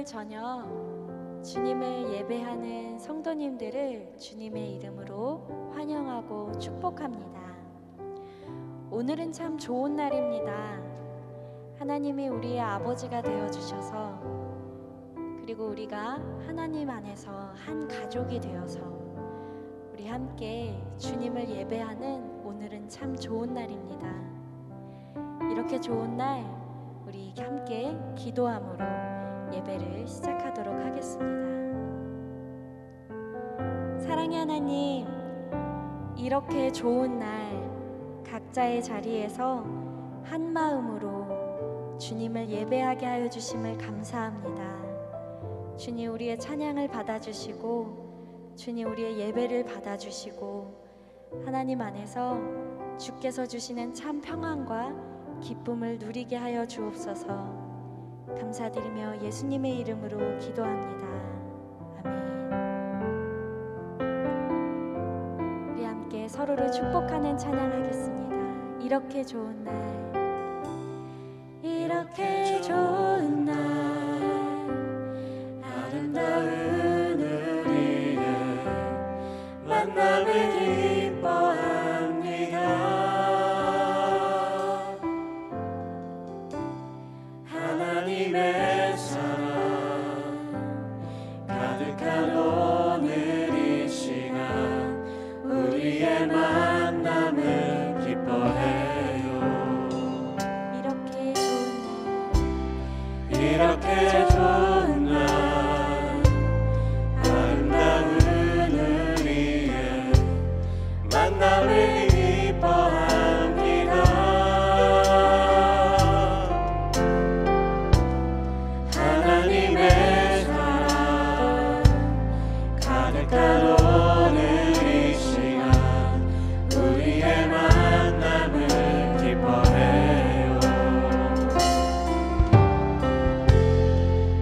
오늘 저녁 주님을 예배하는 성도님들을 주님의 이름으로 환영하고 축복합니다. 오늘은 참 좋은 날입니다. 하나님이 우리의 아버지가 되어주셔서, 그리고 우리가 하나님 안에서 한 가족이 되어서 우리 함께 주님을 예배하는 오늘은 참 좋은 날입니다. 이렇게 좋은 날 우리 함께 기도함으로 예배를 시작하도록 하겠습니다. 사랑의 하나님, 이렇게 좋은 날 각자의 자리에서 한 마음으로 주님을 예배하게 하여 주심을 감사합니다. 주님, 우리의 찬양을 받아주시고 주님, 우리의 예배를 받아주시고 하나님 안에서 주께서 주시는 참 평안과 기쁨을 누리게 하여 주옵소서. 감사드리며 예수님의 이름으로 기도합니다. 아멘. 우리 함께 서로를 축복하는 찬양하겠습니다. 이렇게 좋은 날, 이렇게 좋은 날, 아름다운 우리의 만남을 기뻐합니다. 하나님의 사랑 가득한 오늘 이 시간, 우리의 만남을 기뻐해요. 이렇게 좋은 날, 아름다운 우리의 만남을 기뻐합니다. 하나님의 사랑 가득한 오늘 이 시간, 우리의 만남을 기뻐해요.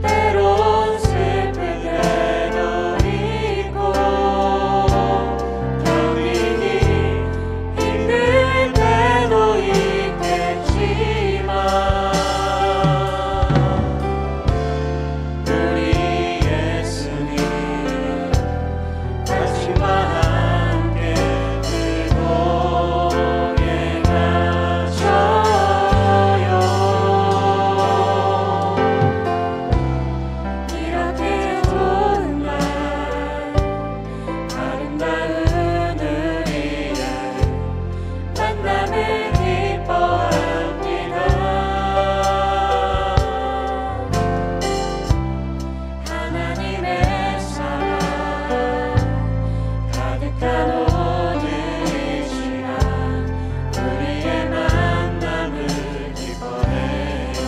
때론 슬플 때도 있고 견디기 힘들 때도 있겠지만, 우리 예수님 당신과 함께 들고에 가셔요. 이렇게 좋은 날, 아름다운 우리의 만남을 기뻐합니다. 하나님의 사랑 가득한 오늘 이 시간, 우리의 만남을 기뻐해요.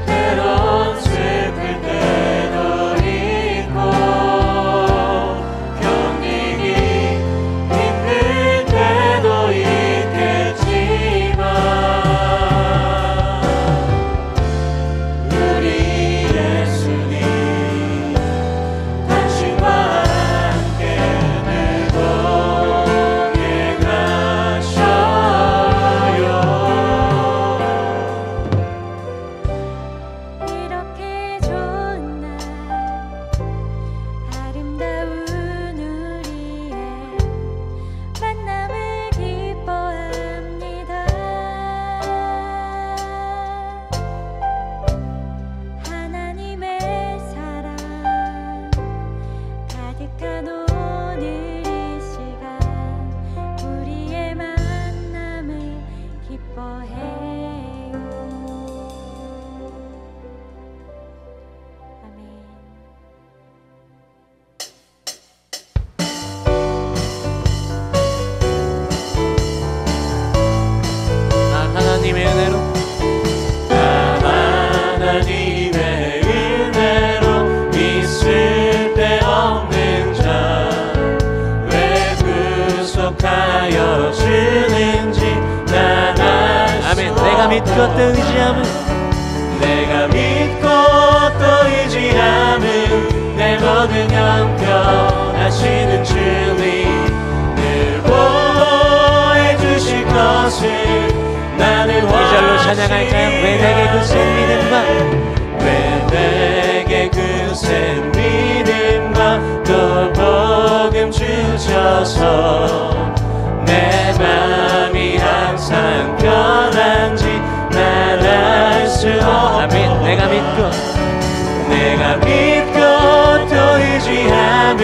때론 슬플 때도 있고 견디기 힘들 때도 있겠지만, 우리 예수님 당신과 함께 들고에 가셔요. 이렇게 좋은 날, 아름다운 우리의 만남을 기뻐합니다. 하나님의 사랑 가득한 오늘 이 시간, 우리의 만남을 기뻐해요. 아멘. 하나님의 은혜로 하나님의 은혜로 있을 데 없는 자 왜 구속하여 주는지 난 알 수 아멘. 내가 믿고 또 의지함은, 내가 믿고 또 의지함은 내 모든 형편하시는 주님 것을 나는 이절로 찬양할까요? 왜 내게 그센 믿음과 왜 내게 그센 믿음과 또 복음 주셔서 내 맘이 항상 편한지 난 알 수 없고 아멘. 내가 믿고 또 의지함은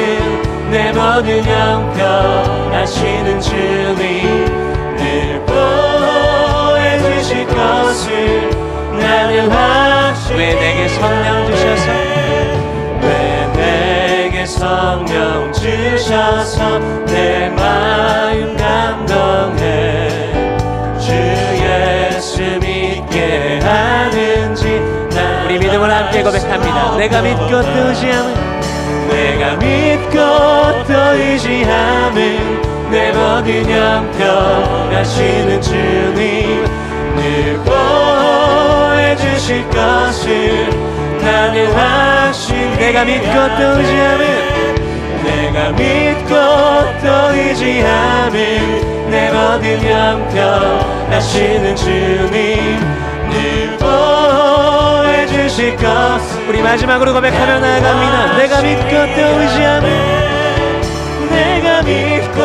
내 모든 형편하시는 주님 늘 보여주실 것을 나는 확실히 왜 내게 성령 주셔서 왜 내게 성령 주셔서 내 마음 감동해 주 예수 믿게 하는지 우리 믿음을 함께 고백합니다. 내가 믿고 또 의지함은 내가 믿고 또 의지함은 내 모든 형편하시는 주님 늘 보여주실 것을 나는 확신해 내가 믿고 또 의지함은 내가 믿고 또 의지함은 내 모든 형편하시는 주님 늘 보여주실 것을 우리 마지막으로 고백하며 나아갑니다. 내가 믿고 또 의지함은 내가 믿고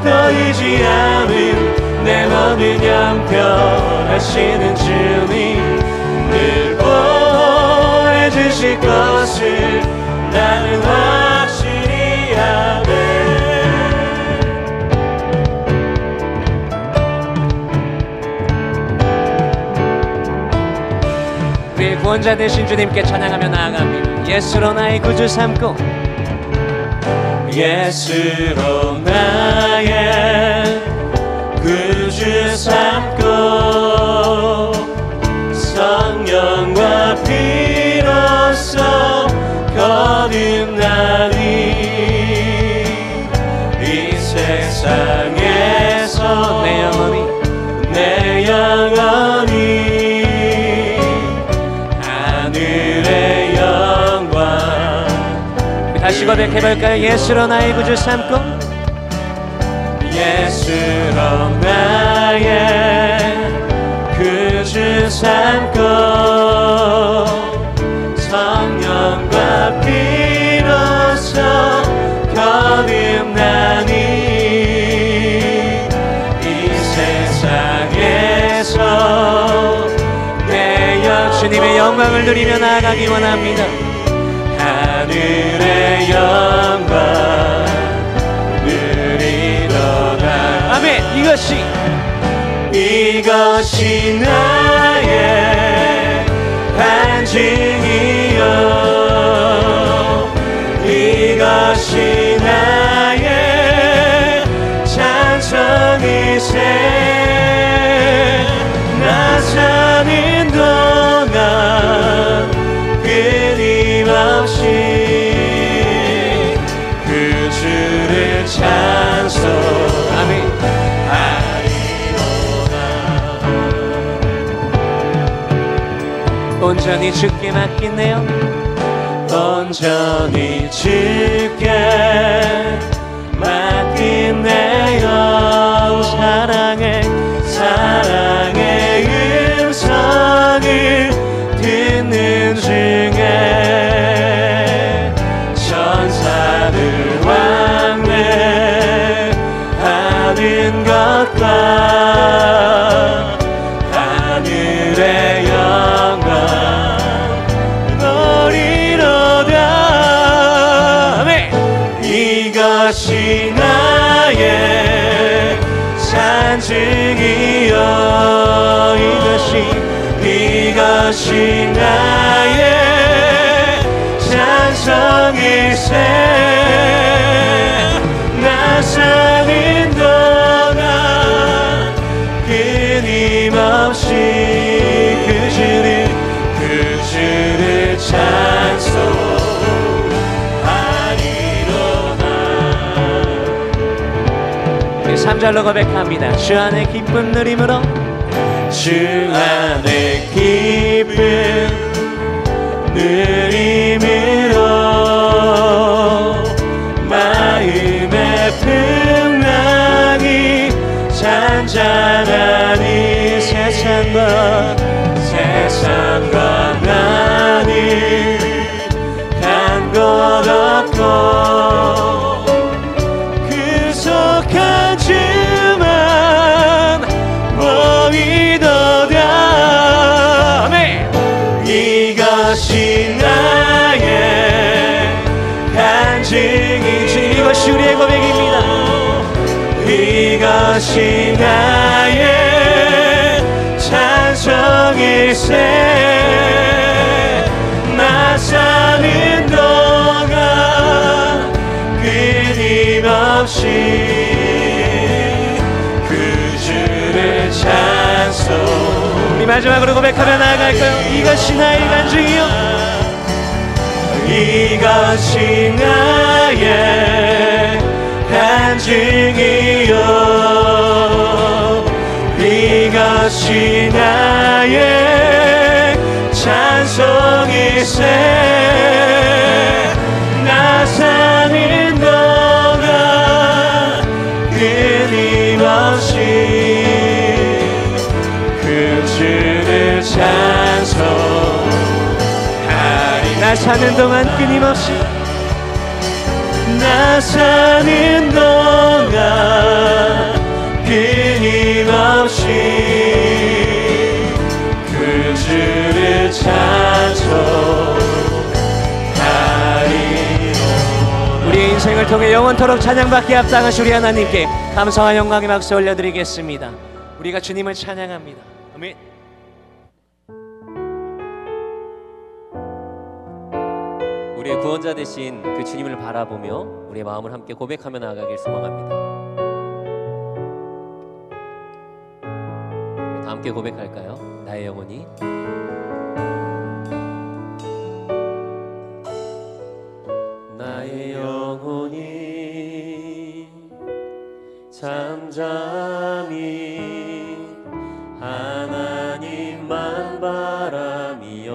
또 의지함은 내 모든 형편하시는 주님 늘 보여주실 것을 나는 확실히 아네 우리 구원자 되신 주님께 찬양하며 나아갑니다. 예수로 나의 구주 삼고 예수로 나의 구주 삼고 성령과 피로써 거듭나니 이 세상에서 내 영혼이 하늘의 영광 다시 고백해볼까요? 예수로 나의 구주 삼고 예수로 나의 구주 삼고 성령과 피로써 거듭나니 이 세상에서 내 주님의 영광을 누리며 나아가기 원합니다. 하늘의 영광 누리도다 아멘. 이것이 나의 반증이요 이것이 나의 찬송이세 나 사는 동안 끊임없이 그 주를 찬송 아멘. 온전히 주께 맡기네요. 온전히 주께 맡기네요. 사랑의 음성을 듣는 중에 천사들 왕래하는 것과 하늘의 영광 노리로다 이것이 나의 산증이요 이것이 나의 찬송일세 나 사는 동안 끊임없이 그 주를 찬송하리로다 3절로 고백합니다. 주 안에 기쁨 누림으로 주 안에 기쁨 누림으로 마음의 풍랑이 잔잔한 것과 세상과 나는 간 것 없고 구속한 주만 보이도다. 아멘. 이것이 나의 간증이 주님, 이것이 우리의 고백입니다. 이것이 나의 찬송일세. 나 사는 동안 끊임없이 그 주를 찬송. 우리 마지막으로 고백하며 나아갈까요? 이것이 나의 간증이요, 이것이 나의 간증이요, 이것이 나의 찬송일세. 나 사는 동안 끊임없이 그 주를 찬송하리. 나 사는 동안 끊임없이, 나 사는 동안 끊임없이 그 주를 찬송하리. 우리의 인생을 통해 영원토록 찬양받기에 합당하신 우리 하나님께 감사와 영광의 박수 올려드리겠습니다. 우리가 주님을 찬양합니다. 아멘. 우리의 구원자 되신 그 주님을 바라보며 우리의 마음을 함께 고백하며 나아가길 소망합니다. 다 함께 고백할까요? 나의 영혼이 나의 영혼이 잠잠히 하나님만 바라며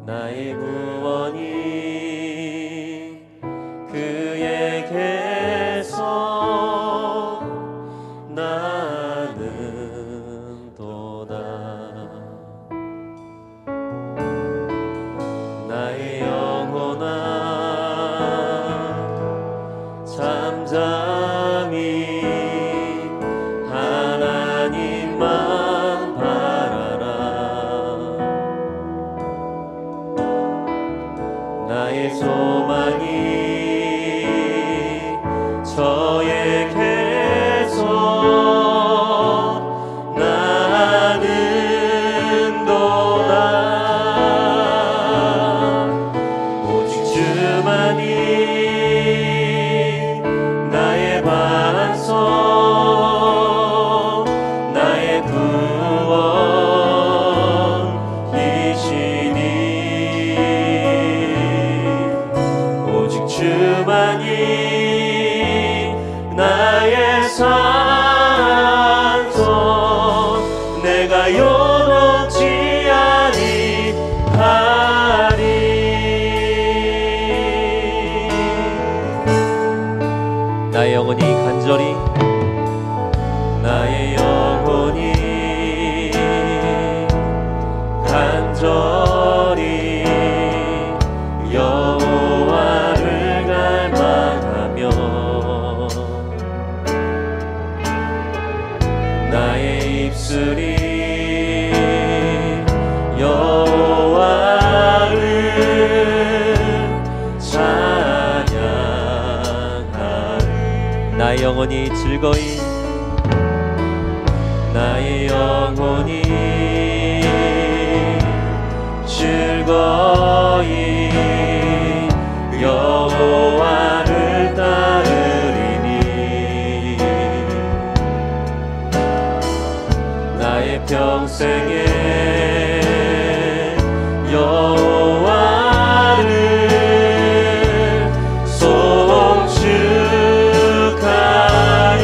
나의 구원이 그에게서 나는 도다. 나의 영혼아 잠잠히 하나님만 바라라. 나의 소망이 저에게서 나는 도다. 오직 주만이 나의 반석, 나의 구원이시니. 오직 주만이 나의 산소, 내가 요동치 아니하리. 나의 영혼이 간절히 나의 영혼이 간절히 여호와를 갈망하며 나의 입술이 여호와를 찬양하리. 나의 영혼이 즐거이 나의 영혼이 즐거이 여호와를 따르리니. 나의 평생에 여호와를 송축하리.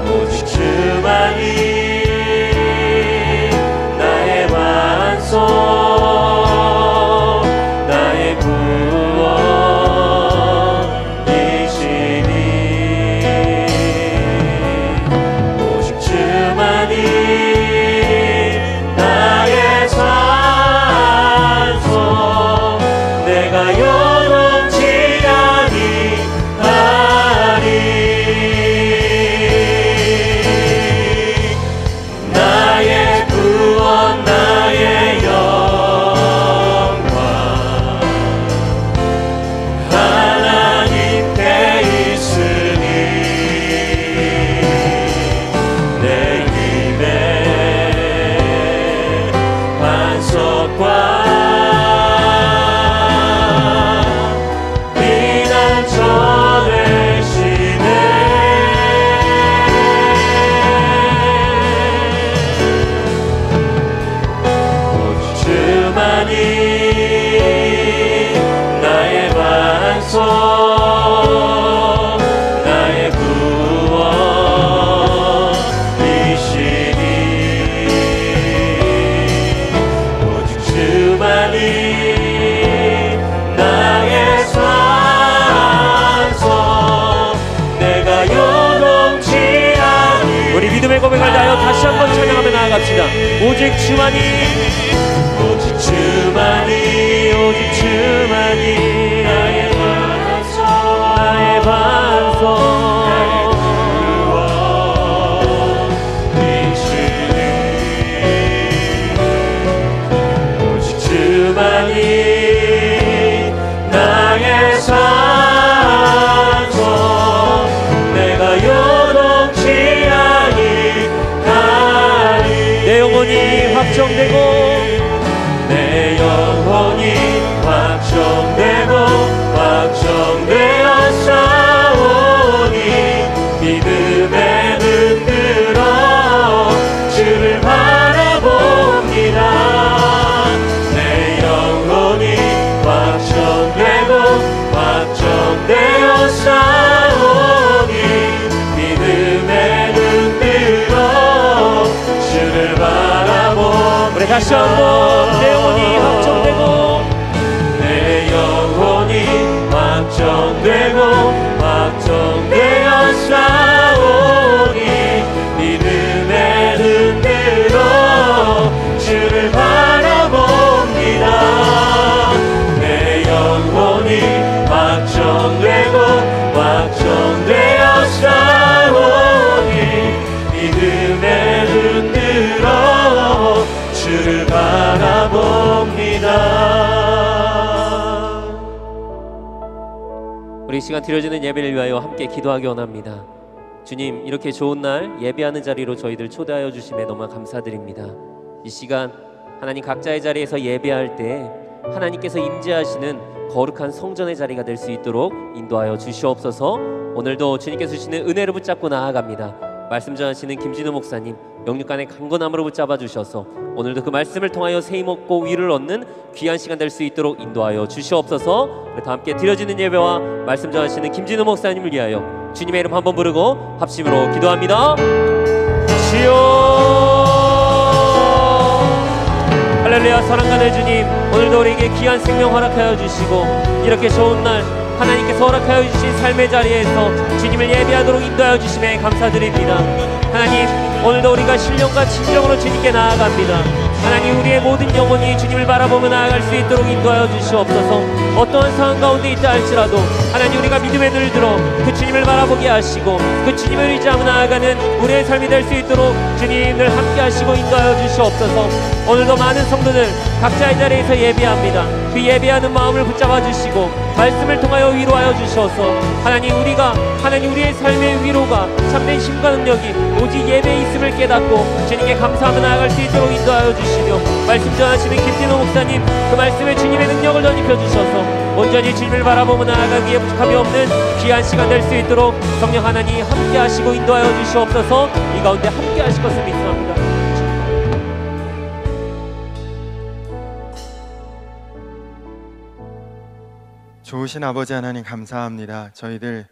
오직 주만이 나의 반석, 나의 구원이시니. 고백을 다하여 다시 한번 찬양하며 나아갑시다. 오직 주만이, 오직 주만이, 오직 주만이 나의 반석, 나의 반석. 나의 산소 내가 요동치 아니하리. 내 영혼이 확정되고 내 영혼이 확정되고 확정되어 싸우니 믿음에 흔들어 주를 바라봅니다. 확정되어 싸우니 믿음에 흔들어 주를 바라보. 우리 다시 한번 내 영혼이 확정되고 내 영혼이 확정되고 확정되어 싸우니 믿음에 흔들어 주를 바라봅니다. 내 영혼이 확정되고 확정되어 싸우니 믿음에 흔들어 주를 바라봅니다. 우리 시간 드려지는 예배를 위하여 함께 기도하기 원합니다. 주님, 이렇게 좋은 날 예배하는 자리로 저희들 초대하여 주심에 너무 감사드립니다. 이 시간 하나님 각자의 자리에서 예배할 때 하나님께서 임재하시는 거룩한 성전의 자리가 될 수 있도록 인도하여 주시옵소서. 오늘도 주님께서 주시는 은혜를 붙잡고 나아갑니다. 말씀 전하시는 김진우 목사님 영육간의 강건함으로 붙잡아 주셔서 오늘도 그 말씀을 통하여 세임 얻고 위를 얻는 귀한 시간 될 수 있도록 인도하여 주시옵소서. 우리 다 함께 드려지는 예배와 말씀 전하시는 김진우 목사님을 위하여 주님의 이름 한번 부르고 합심으로 기도합니다. 주여 할렐루야. 사랑하는 주님, 오늘도 우리에게 귀한 생명 허락하여 주시고 이렇게 좋은 날 하나님께서 허락하여 주신 삶의 자리에서 주님을 예배하도록 인도하여 주심에 감사드립니다. 하나님, 오늘도 우리가 신령과 진정으로 주님께 나아갑니다. 하나님, 우리의 모든 영혼이 주님을 바라보며 나아갈 수 있도록 인도하여 주시옵소서. 어떠한 상황 가운데 있다 할지라도 하나님, 우리가 믿음에 늘들어 그 주님을 바라보게 하시고 그 주님을 의지하며 나아가는 우리의 삶이 될 수 있도록 주님을 함께 하시고 인도하여 주시옵소서. 오늘도 많은 성도들 각자의 자리에서 예배합니다. 그 예배하는 마음을 붙잡아 주시고 말씀을 통하여 위로하여 주셔서 하나님, 우리가 하나님 우리의 삶의 위로가 참된 힘과 능력이 오직 예배에 있음을 깨닫고 주님께 감사하며 나아갈 수 있도록 인도하여 주시며 말씀 전하시는 김진호 목사님 그 말씀에 주님의 능력을 덧입혀 주셔서 온전히 주님을 바라보며 나아가기에 부족함이 없는 귀한 시간 될 수 있도록 성령 하나님 함께 하시고 인도하여 주시옵소서. 이 가운데 함께 하실 것을 믿습니다. 좋으신 아버지 하나님 감사합니다. 저희들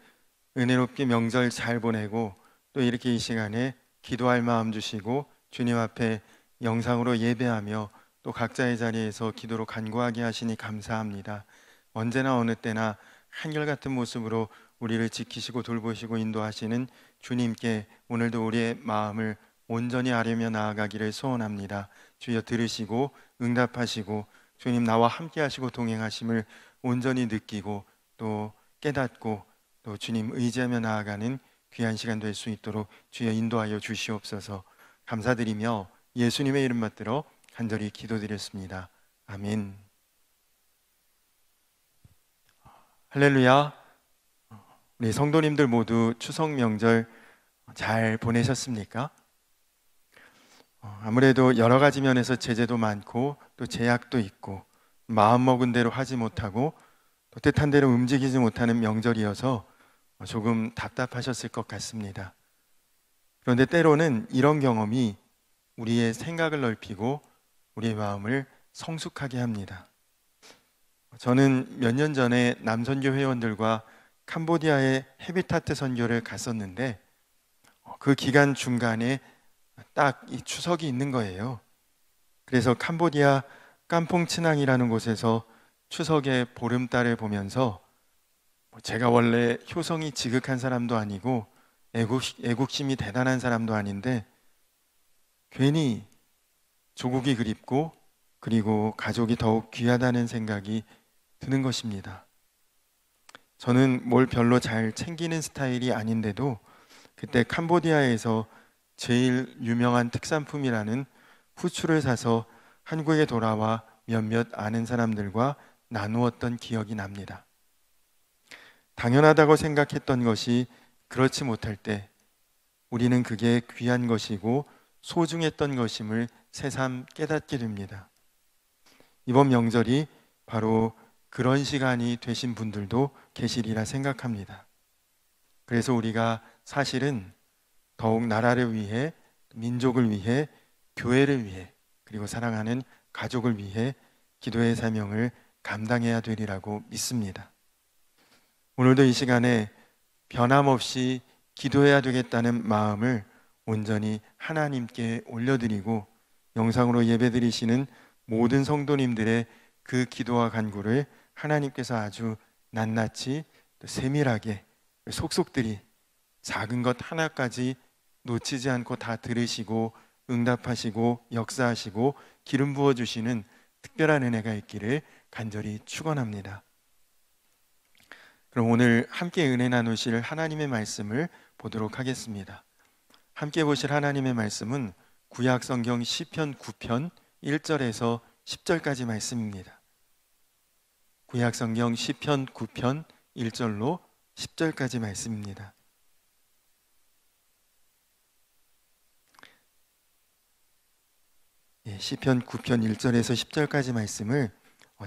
은혜롭게 명절 잘 보내고 또 이렇게 이 시간에 기도할 마음 주시고 주님 앞에 영상으로 예배하며 또 각자의 자리에서 기도로 간구하게 하시니 감사합니다. 언제나 어느 때나 한결같은 모습으로 우리를 지키시고 돌보시고 인도하시는 주님께 오늘도 우리의 마음을 온전히 아뢰며 나아가기를 소원합니다. 주여 들으시고 응답하시고 주님 나와 함께 하시고 동행하심을 온전히 느끼고 또 깨닫고 또 주님 의지하며 나아가는 귀한 시간 될 수 있도록 주여 인도하여 주시옵소서. 감사드리며 예수님의 이름 받들어 간절히 기도드렸습니다. 아멘. 할렐루야. 우리 성도님들 모두 추석 명절 잘 보내셨습니까? 아무래도 여러 가지 면에서 제재도 많고 또 제약도 있고 마음먹은 대로 하지 못하고 또 뜻한 대로 움직이지 못하는 명절이어서 조금 답답하셨을 것 같습니다. 그런데 때로는 이런 경험이 우리의 생각을 넓히고 우리의 마음을 성숙하게 합니다. 저는 몇 년 전에 남선교 회원들과 캄보디아의 헤비타트 선교를 갔었는데 그 기간 중간에 딱 이 추석이 있는 거예요. 그래서 캄보디아 깜퐁치낭이라는 곳에서 추석의 보름달을 보면서 제가 원래 효성이 지극한 사람도 아니고 애국심이 대단한 사람도 아닌데 괜히 조국이 그립고 그리고 가족이 더욱 귀하다는 생각이 드는 것입니다. 저는 뭘 별로 잘 챙기는 스타일이 아닌데도 그때 캄보디아에서 제일 유명한 특산품이라는 후추를 사서 한국에 돌아와 몇몇 아는 사람들과 나누었던 기억이 납니다. 당연하다고 생각했던 것이 그렇지 못할 때 우리는 그게 귀한 것이고 소중했던 것임을 새삼 깨닫게 됩니다. 이번 명절이 바로 그런 시간이 되신 분들도 계시리라 생각합니다. 그래서 우리가 사실은 더욱 나라를 위해, 민족을 위해, 교회를 위해, 그리고 사랑하는 가족을 위해 기도의 사명을 감당해야 되리라고 믿습니다. 오늘도 이 시간에 변함없이 기도해야 되겠다는 마음을 온전히 하나님께 올려드리고 영상으로 예배드리시는 모든 성도님들의 그 기도와 간구를 하나님께서 아주 낱낱이 세밀하게 속속들이 작은 것 하나까지 놓치지 않고 다 들으시고 응답하시고 역사하시고 기름 부어주시는 특별한 은혜가 있기를 간절히 축원합니다. 그럼 오늘 함께 은혜 나누실 하나님의 말씀을 보도록 하겠습니다. 함께 보실 하나님의 말씀은 구약 성경 시편 9편 1절에서 10절까지 말씀입니다. 구약 성경 시편 9편 1절로 10절까지 말씀입니다. 시편 9편 1절에서 10절까지 말씀을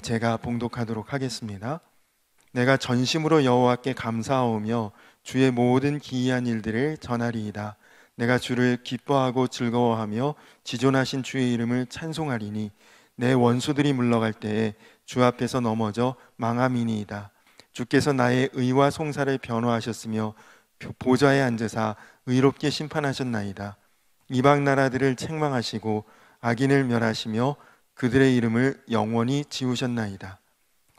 제가 봉독하도록 하겠습니다. 내가 전심으로 여호와께 감사하오며 주의 모든 기이한 일들을 전하리이다. 내가 주를 기뻐하고 즐거워하며 지존하신 주의 이름을 찬송하리니 내 원수들이 물러갈 때에 주 앞에서 넘어져 망함이니이다. 주께서 나의 의와 송사를 변호하셨으며 보좌에 앉으사 의롭게 심판하셨나이다. 이방 나라들을 책망하시고 악인을 멸하시며 그들의 이름을 영원히 지우셨나이다.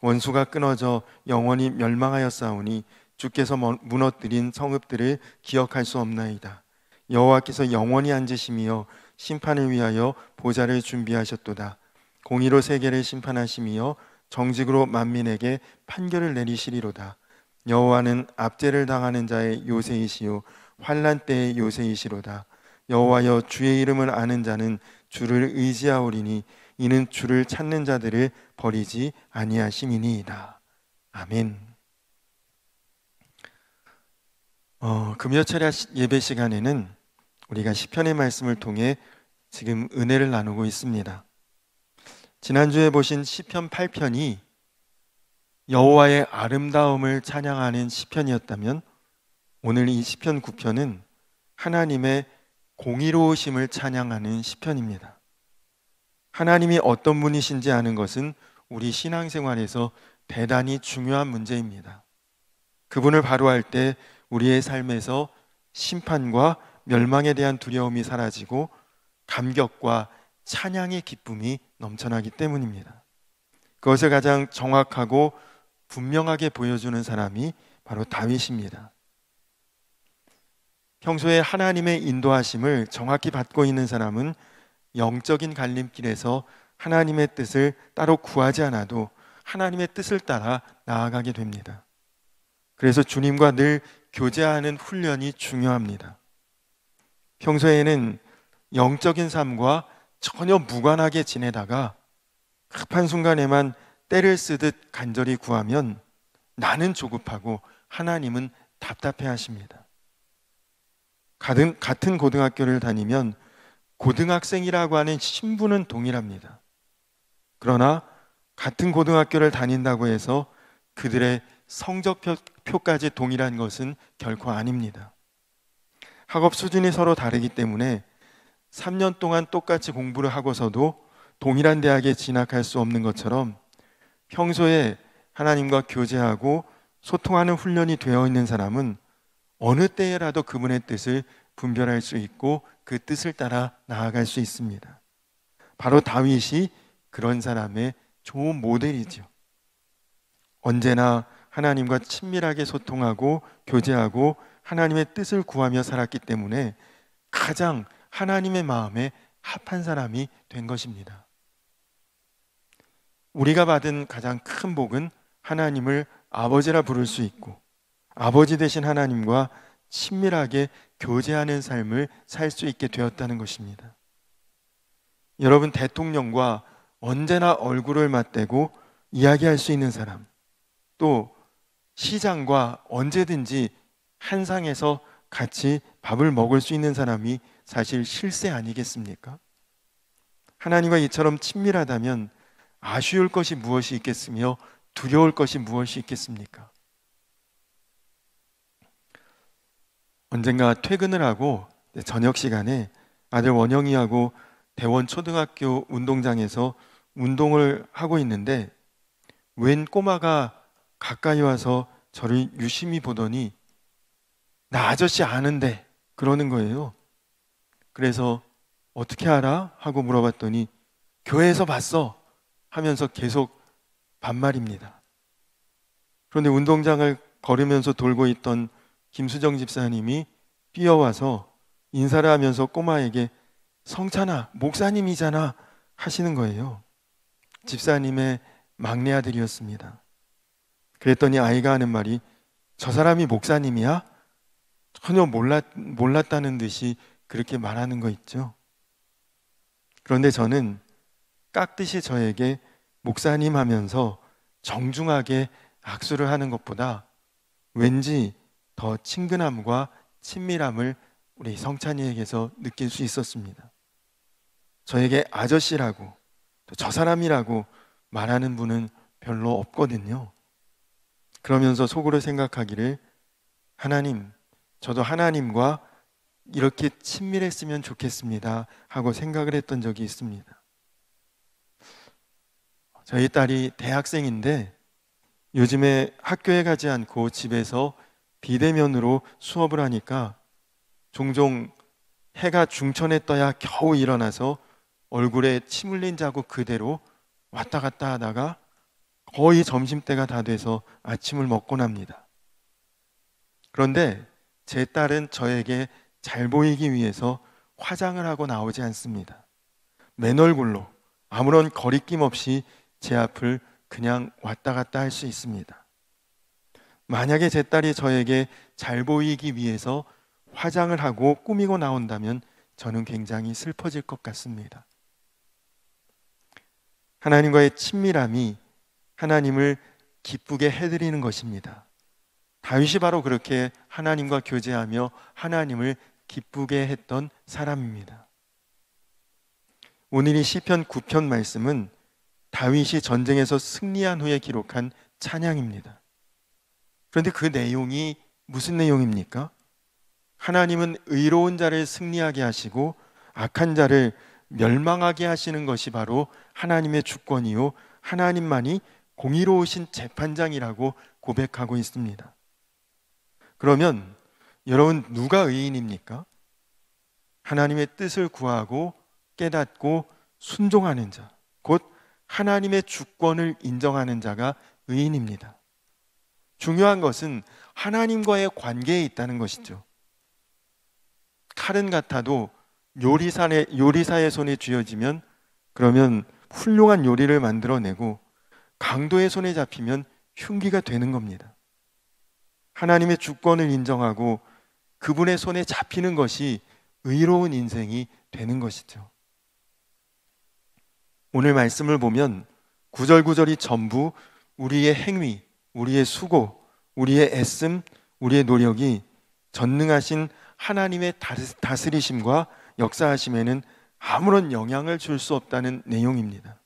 원수가 끊어져 영원히 멸망하였사오니 주께서 무너뜨린 성읍들을 기억할 수 없나이다. 여호와께서 영원히 앉으시며 심판을 위하여 보좌를 준비하셨도다. 공의로 세계를 심판하시며 정직으로 만민에게 판결을 내리시리로다. 여호와는 압제를 당하는 자의 요새이시요 환난 때의 요새이시로다. 여호와여 주의 이름을 아는 자는 주를 의지하오리니 이는 주를 찾는 자들을 버리지 아니하심이니이다. 아멘. 금요철야 예배 시간에는 우리가 시편의 말씀을 통해 지금 은혜를 나누고 있습니다. 지난주에 보신 시편 8편이 여호와의 아름다움을 찬양하는 시편이었다면 오늘 이 시편 9편은 하나님의 공의로우심을 찬양하는 시편입니다. 하나님이 어떤 분이신지 아는 것은 우리 신앙생활에서 대단히 중요한 문제입니다. 그분을 바로 알 때 우리의 삶에서 심판과 멸망에 대한 두려움이 사라지고 감격과 찬양의 기쁨이 넘쳐나기 때문입니다. 그것을 가장 정확하고 분명하게 보여주는 사람이 바로 다윗입니다. 평소에 하나님의 인도하심을 정확히 받고 있는 사람은 영적인 갈림길에서 하나님의 뜻을 따로 구하지 않아도 하나님의 뜻을 따라 나아가게 됩니다. 그래서 주님과 늘 교제하는 훈련이 중요합니다. 평소에는 영적인 삶과 전혀 무관하게 지내다가 급한 순간에만 때를 쓰듯 간절히 구하면 나는 조급하고 하나님은 답답해 하십니다. 같은 고등학교를 다니면 고등학생이라고 하는 신분은 동일합니다. 그러나 같은 고등학교를 다닌다고 해서 그들의 성적표까지 동일한 것은 결코 아닙니다. 학업 수준이 서로 다르기 때문에 3년 동안 똑같이 공부를 하고서도 동일한 대학에 진학할 수 없는 것처럼 평소에 하나님과 교제하고 소통하는 훈련이 되어 있는 사람은 어느 때에라도 그분의 뜻을 분별할 수 있고 그 뜻을 따라 나아갈 수 있습니다. 바로 다윗이 그런 사람의 좋은 모델이죠. 언제나 하나님과 친밀하게 소통하고 교제하고 하나님의 뜻을 구하며 살았기 때문에 가장 하나님의 마음에 합한 사람이 된 것입니다. 우리가 받은 가장 큰 복은 하나님을 아버지라 부를 수 있고 아버지 되신 하나님과 친밀하게 교제하는 삶을 살 수 있게 되었다는 것입니다. 여러분, 대통령과 언제나 얼굴을 맞대고 이야기할 수 있는 사람, 또 시장과 언제든지 한 상에서 같이 밥을 먹을 수 있는 사람이 사실 실세 아니겠습니까? 하나님과 이처럼 친밀하다면 아쉬울 것이 무엇이 있겠으며 두려울 것이 무엇이 있겠습니까? 언젠가 퇴근을 하고 저녁 시간에 아들 원영이하고 대원 초등학교 운동장에서 운동을 하고 있는데 웬 꼬마가 가까이 와서 저를 유심히 보더니 나 아저씨 아는데 그러는 거예요. 그래서 어떻게 알아? 하고 물어봤더니 교회에서 봤어 하면서 계속 반말입니다. 그런데 운동장을 걸으면서 돌고 있던 김수정 집사님이 뛰어와서 인사를 하면서 꼬마에게 성찬아, 목사님이잖아 하시는 거예요. 집사님의 막내 아들이었습니다. 그랬더니 아이가 하는 말이 저 사람이 목사님이야? 전혀 몰랐다는 듯이 그렇게 말하는 거 있죠. 그런데 저는 깍듯이 저에게 목사님 하면서 정중하게 악수를 하는 것보다 왠지 더 친근함과 친밀함을 우리 성찬이에게서 느낄 수 있었습니다. 저에게 아저씨라고 또 저 사람이라고 말하는 분은 별로 없거든요. 그러면서 속으로 생각하기를 하나님, 저도 하나님과 이렇게 친밀했으면 좋겠습니다 하고 생각을 했던 적이 있습니다. 저희 딸이 대학생인데 요즘에 학교에 가지 않고 집에서 비대면으로 수업을 하니까 종종 해가 중천에 떠야 겨우 일어나서 얼굴에 침 흘린 자국 그대로 왔다 갔다 하다가 거의 점심때가 다 돼서 아침을 먹곤 합니다. 그런데 제 딸은 저에게 잘 보이기 위해서 화장을 하고 나오지 않습니다. 맨 얼굴로 아무런 거리낌 없이 제 앞을 그냥 왔다 갔다 할 수 있습니다. 만약에 제 딸이 저에게 잘 보이기 위해서 화장을 하고 꾸미고 나온다면 저는 굉장히 슬퍼질 것 같습니다. 하나님과의 친밀함이 하나님을 기쁘게 해드리는 것입니다. 다윗이 바로 그렇게 하나님과 교제하며 하나님을 기쁘게 했던 사람입니다. 오늘 이 시편 9편 말씀은 다윗이 전쟁에서 승리한 후에 기록한 찬양입니다. 그런데 그 내용이 무슨 내용입니까? 하나님은 의로운 자를 승리하게 하시고 악한 자를 멸망하게 하시는 것이 바로 하나님의 주권이요 하나님만이 공의로우신 재판장이라고 고백하고 있습니다. 그러면 여러분, 누가 의인입니까? 하나님의 뜻을 구하고 깨닫고 순종하는 자, 곧 하나님의 주권을 인정하는 자가 의인입니다. 중요한 것은 하나님과의 관계에 있다는 것이죠. 칼은 같아도 요리사의 손에 쥐어지면 그러면 훌륭한 요리를 만들어내고 강도의 손에 잡히면 흉기가 되는 겁니다. 하나님의 주권을 인정하고 그분의 손에 잡히는 것이 의로운 인생이 되는 것이죠. 오늘 말씀을 보면 구절구절이 전부 우리의 행위, 우리의 수고, 우리의 애씀, 우리의 노력이 전능하신 하나님의 다스리심과 역사하심에는 아무런 영향을 줄 수 없다는 내용입니다.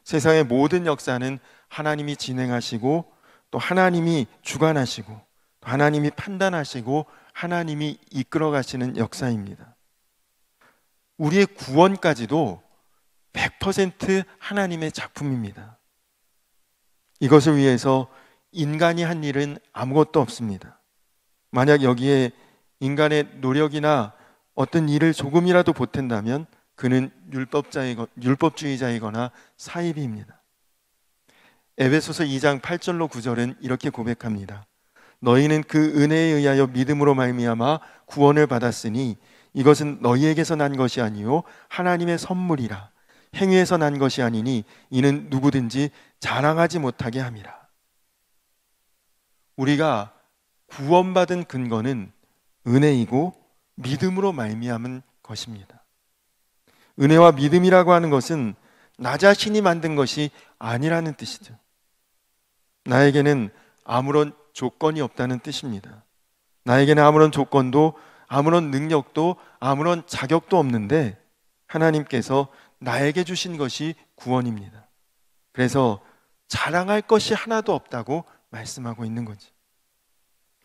세상의 모든 역사는 하나님이 진행하시고 또 하나님이 주관하시고 또 하나님이 판단하시고 하나님이 이끌어 가시는 역사입니다. 우리의 구원까지도 100% 하나님의 작품입니다. 이것을 위해서 인간이 한 일은 아무것도 없습니다. 만약 여기에 인간의 노력이나 어떤 일을 조금이라도 보탠다면 그는 율법주의자이거나 사이비입니다. 에베소서 2장 8절로 9절은 이렇게 고백합니다. 너희는 그 은혜에 의하여 믿음으로 말미암아 구원을 받았으니 이것은 너희에게서 난 것이 아니요 하나님의 선물이라. 행위에서 난 것이 아니니 이는 누구든지 자랑하지 못하게 함이라. 우리가 구원받은 근거는 은혜이고 믿음으로 말미암은 것입니다. 은혜와 믿음이라고 하는 것은 나 자신이 만든 것이 아니라는 뜻이죠. 나에게는 아무런 조건이 없다는 뜻입니다. 나에게는 아무런 조건도 아무런 능력도 아무런 자격도 없는데 하나님께서 나에게 주신 것이 구원입니다. 그래서 자랑할 것이 하나도 없다고 말씀하고 있는 거지.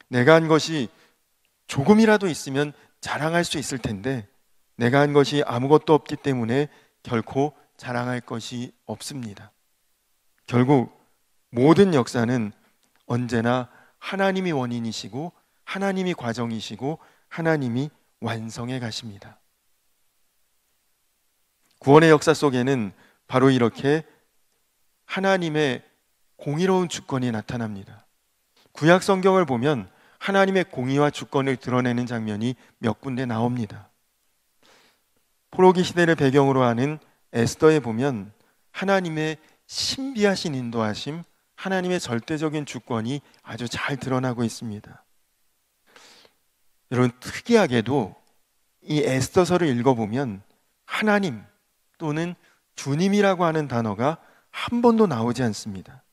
내가 한 것이 조금이라도 있으면 자랑할 수 있을 텐데 내가 한 것이 아무것도 없기 때문에 결코 자랑할 것이 없습니다. 결국 모든 역사는 언제나 하나님이 원인이시고 하나님이 과정이시고 하나님이 완성해 가십니다. 구원의 역사 속에는 바로 이렇게 하나님의 공의로운 주권이 나타납니다. 구약 성경을 보면 하나님의 공의와 주권을 드러내는 장면이 몇 군데 나옵니다. 포로기 시대를 배경으로 하는 에스더에 보면 하나님의 신비하신 인도하심, 하나님의 절대적인 주권이 아주 잘 드러나고 있습니다. 여러분, 특이하게도 이 에스더서를 읽어보면 하나님 또는 주님이라고 하는 단어가 한 번도 나오지 않습니다.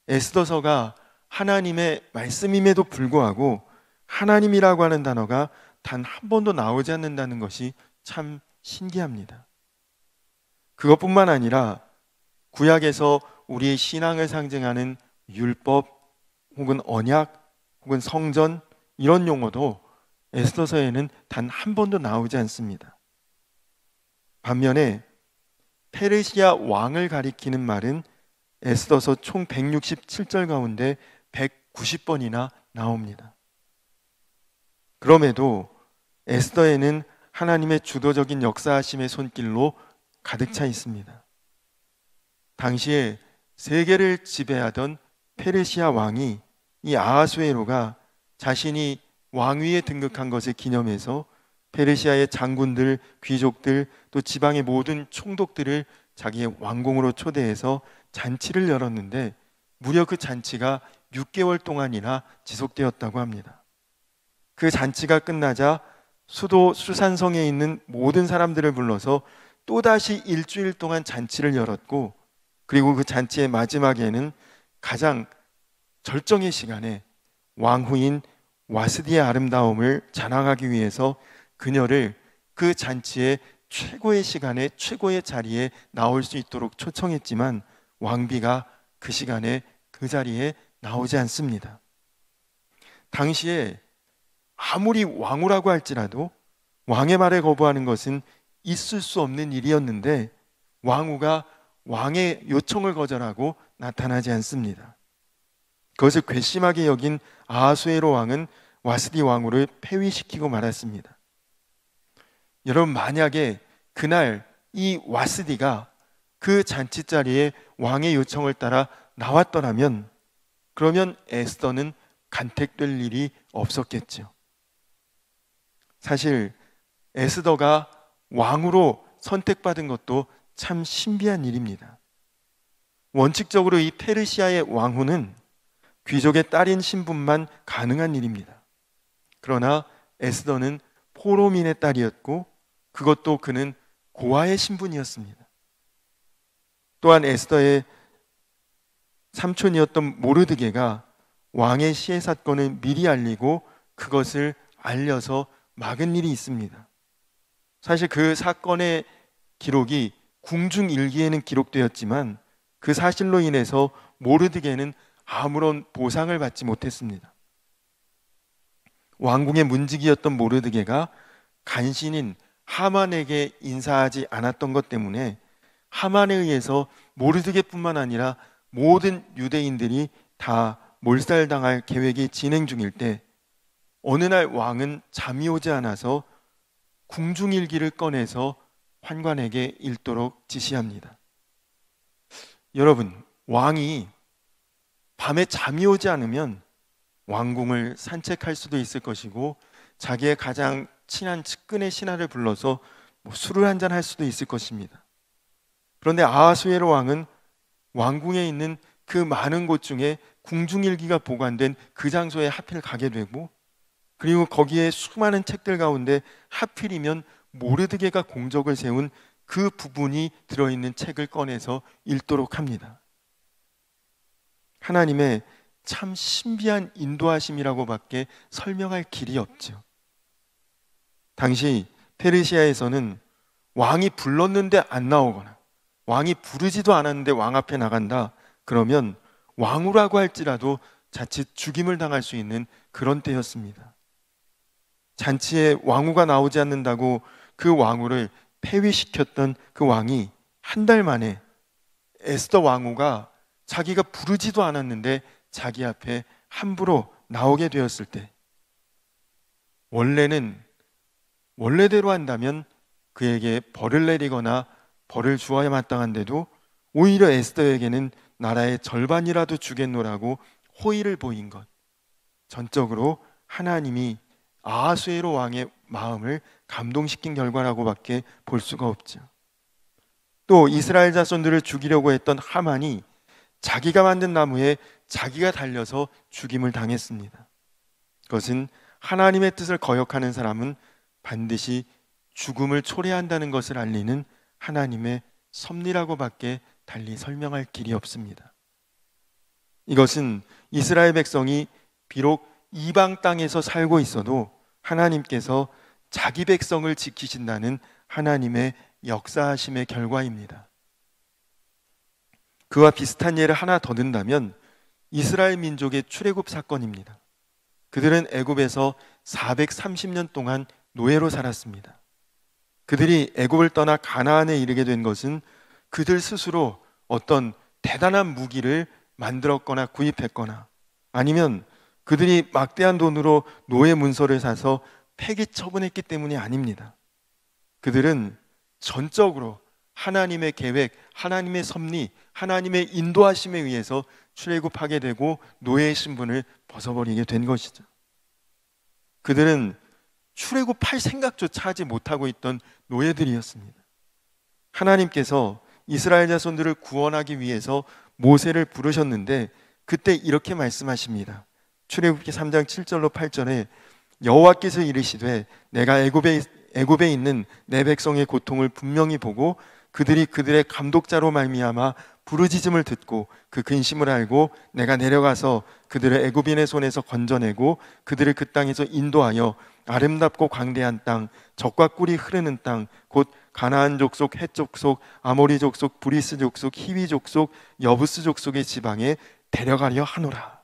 에스더서가 하나님의 말씀임에도 불구하고 하나님이라고 하는 단어가 단 한 번도 나오지 않는다는 것이 참 신기합니다. 그것뿐만 아니라 구약에서 우리의 신앙을 상징하는 율법 혹은 언약 혹은 성전 이런 용어도 에스더서에는 단 한 번도 나오지 않습니다. 반면에 페르시아 왕을 가리키는 말은 에스더서 총 167절 가운데 190번이나 나옵니다. 그럼에도 에스더에는 하나님의 주도적인 역사하심의 손길로 가득 차 있습니다. 당시에 세계를 지배하던 페르시아 왕이 이 아하수에로가 자신이 왕위에 등극한 것을 기념해서 페르시아의 장군들, 귀족들, 또 지방의 모든 총독들을 자기의 왕궁으로 초대해서 잔치를 열었는데 무려 그 잔치가 6개월 동안이나 지속되었다고 합니다. 그 잔치가 끝나자 수도 수산성에 있는 모든 사람들을 불러서 또다시 일주일 동안 잔치를 열었고, 그리고 그 잔치의 마지막에는 가장 절정의 시간에 왕후인 와스디의 아름다움을 자랑하기 위해서 그녀를 그 잔치의 최고의 시간에 최고의 자리에 나올 수 있도록 초청했지만 왕비가 그 시간에 그 자리에 나오지 않습니다. 당시에 아무리 왕후라고 할지라도 왕의 말에 거부하는 것은 있을 수 없는 일이었는데 왕후가 왕의 요청을 거절하고 나타나지 않습니다. 그것을 괘씸하게 여긴 아하수에로 왕은 와스디 왕후를 폐위시키고 말았습니다. 여러분, 만약에 그날 이 와스디가 그 잔치 자리에 왕의 요청을 따라 나왔더라면 그러면 에스더는 간택될 일이 없었겠죠. 사실 에스더가 왕으로 선택받은 것도 참 신비한 일입니다. 원칙적으로 이 페르시아의 왕후는 귀족의 딸인 신분만 가능한 일입니다. 그러나 에스더는 포로민의 딸이었고 그것도 그는 고아의 신분이었습니다. 또한 에스더의 삼촌이었던 모르드게가 왕의 시해 사건을 미리 알리고 그것을 알려서 막은 일이 있습니다. 사실 그 사건의 기록이 궁중일기에는 기록되었지만 그 사실로 인해서 모르드게는 아무런 보상을 받지 못했습니다. 왕궁의 문지기였던 모르드게가 간신인 하만에게 인사하지 않았던 것 때문에 하만에 의해서 모르드게뿐만 아니라 모든 유대인들이 다 몰살당할 계획이 진행 중일 때 어느 날 왕은 잠이 오지 않아서 궁중일기를 꺼내서 환관에게 읽도록 지시합니다. 여러분, 왕이 밤에 잠이 오지 않으면 왕궁을 산책할 수도 있을 것이고 자기의 가장 친한 측근의 신하를 불러서 술을 한잔 할 수도 있을 것입니다. 그런데 아하수에로 왕은 왕궁에 있는 그 많은 곳 중에 궁중일기가 보관된 그 장소에 하필 가게 되고, 그리고 거기에 수많은 책들 가운데 하필이면 모르드게가 공적을 세운 그 부분이 들어있는 책을 꺼내서 읽도록 합니다. 하나님의 참 신비한 인도하심이라고밖에 설명할 길이 없죠. 당시 페르시아에서는 왕이 불렀는데 안 나오거나 왕이 부르지도 않았는데 왕 앞에 나간다, 그러면 왕후라고 할지라도 자칫 죽임을 당할 수 있는 그런 때였습니다. 잔치에 왕후가 나오지 않는다고 그 왕후를 폐위시켰던 그 왕이 한 달 만에 에스더 왕후가 자기가 부르지도 않았는데 자기 앞에 함부로 나오게 되었을 때, 원래대로 한다면 그에게 벌을 내리거나 벌을 주어야 마땅한데도 오히려 에스더에게는 나라의 절반이라도 주겠노라고 호의를 보인 것, 전적으로 하나님이 아하수에로 왕의 마음을 감동시킨 결과라고밖에 볼 수가 없죠. 또 이스라엘 자손들을 죽이려고 했던 하만이 자기가 만든 나무에 자기가 달려서 죽임을 당했습니다. 그것은 하나님의 뜻을 거역하는 사람은 반드시 죽음을 초래한다는 것을 알리는 하나님의 섭리라고밖에 달리 설명할 길이 없습니다. 이것은 이스라엘 백성이 비록 이방 땅에서 살고 있어도 하나님께서 자기 백성을 지키신다는 하나님의 역사하심의 결과입니다. 그와 비슷한 예를 하나 더 든다면 이스라엘 민족의 출애굽 사건입니다. 그들은 애굽에서 430년 동안 노예로 살았습니다. 그들이 애굽을 떠나 가나안에 이르게 된 것은 그들 스스로 어떤 대단한 무기를 만들었거나 구입했거나, 아니면 그들이 막대한 돈으로 노예 문서를 사서 폐기 처분했기 때문이 아닙니다. 그들은 전적으로 하나님의 계획, 하나님의 섭리, 하나님의 인도하심에 의해서 출애굽하게 되고 노예의 신분을 벗어버리게 된 것이죠. 그들은 출애굽할 생각조차 하지 못하고 있던 노예들이었습니다. 하나님께서 이스라엘 자손들을 구원하기 위해서 모세를 부르셨는데 그때 이렇게 말씀하십니다. 출애굽기 3장 7절로 8절에 여호와께서 이르시되 내가 애굽에 있는 내 백성의 고통을 분명히 보고 그들이 그들의 감독자로 말미암아 부르짖음을 듣고 그 근심을 알고 내가 내려가서 그들을 애굽인의 손에서 건져내고 그들을 그 땅에서 인도하여 아름답고 광대한 땅, 젖과 꿀이 흐르는 땅, 곧 가나안 족속, 헷 족속, 아모리 족속, 브리스 족속, 히위 족속, 여부스 족속의 지방에 데려가려 하노라.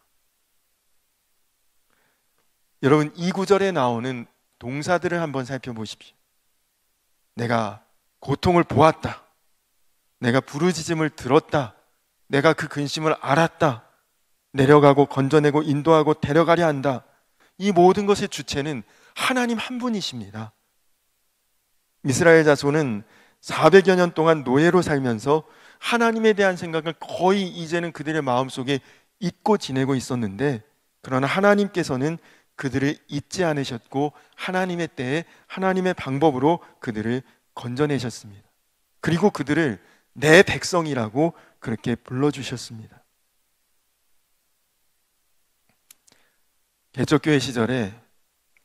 여러분, 이 구절에 나오는 동사들을 한번 살펴보십시오. 내가 고통을 보았다, 내가 부르짖음을 들었다, 내가 그 근심을 알았다, 내려가고 건져내고 인도하고 데려가려 한다. 이 모든 것의 주체는 하나님 한 분이십니다. 이스라엘 자손은 400여 년 동안 노예로 살면서 하나님에 대한 생각을 거의 이제는 그들의 마음속에 잊고 지내고 있었는데, 그러나 하나님께서는 그들을 잊지 않으셨고 하나님의 때에 하나님의 방법으로 그들을 건져내셨습니다. 그리고 그들을 내 백성이라고 그렇게 불러주셨습니다. 개척교회 시절에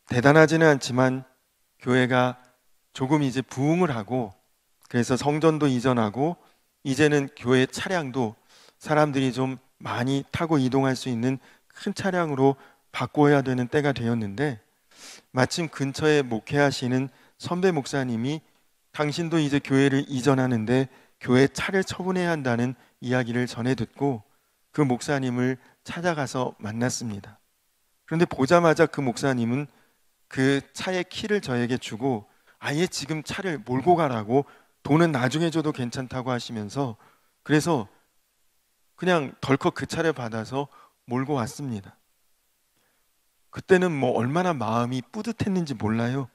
대단하지는 않지만 교회가 조금 이제 부흥을 하고, 그래서 성전도 이전하고 이제는 교회 차량도 사람들이 좀 많이 타고 이동할 수 있는 큰 차량으로 바꿔야 되는 때가 되었는데, 마침 근처에 목회하시는 선배 목사님이 당신도 이제 교회를 이전하는데 교회 차를 처분해야 한다는 이야기를 전해 듣고 그 목사님을 찾아가서 만났습니다. 그런데 보자마자 그 목사님은 그 차의 키를 저에게 주고 아예 지금 차를 몰고 가라고, 돈은 나중에 줘도 괜찮다고 하시면서, 그래서 그냥 덜컥 그 차를 받아서 몰고 왔습니다. 그때는 뭐 얼마나 마음이 뿌듯했는지 몰라요.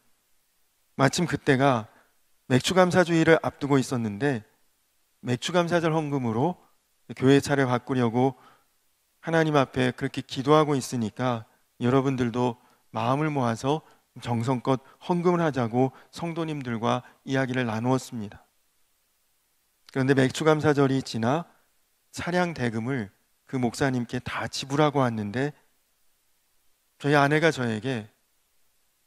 마침 그때가 맥추감사주의를 앞두고 있었는데 맥추감사절 헌금으로 교회 차를 바꾸려고 하나님 앞에 그렇게 기도하고 있으니까 여러분들도 마음을 모아서 정성껏 헌금을 하자고 성도님들과 이야기를 나누었습니다. 그런데 맥주감사절이 지나 차량 대금을 그 목사님께 다 지불하고 왔는데 저희 아내가 저에게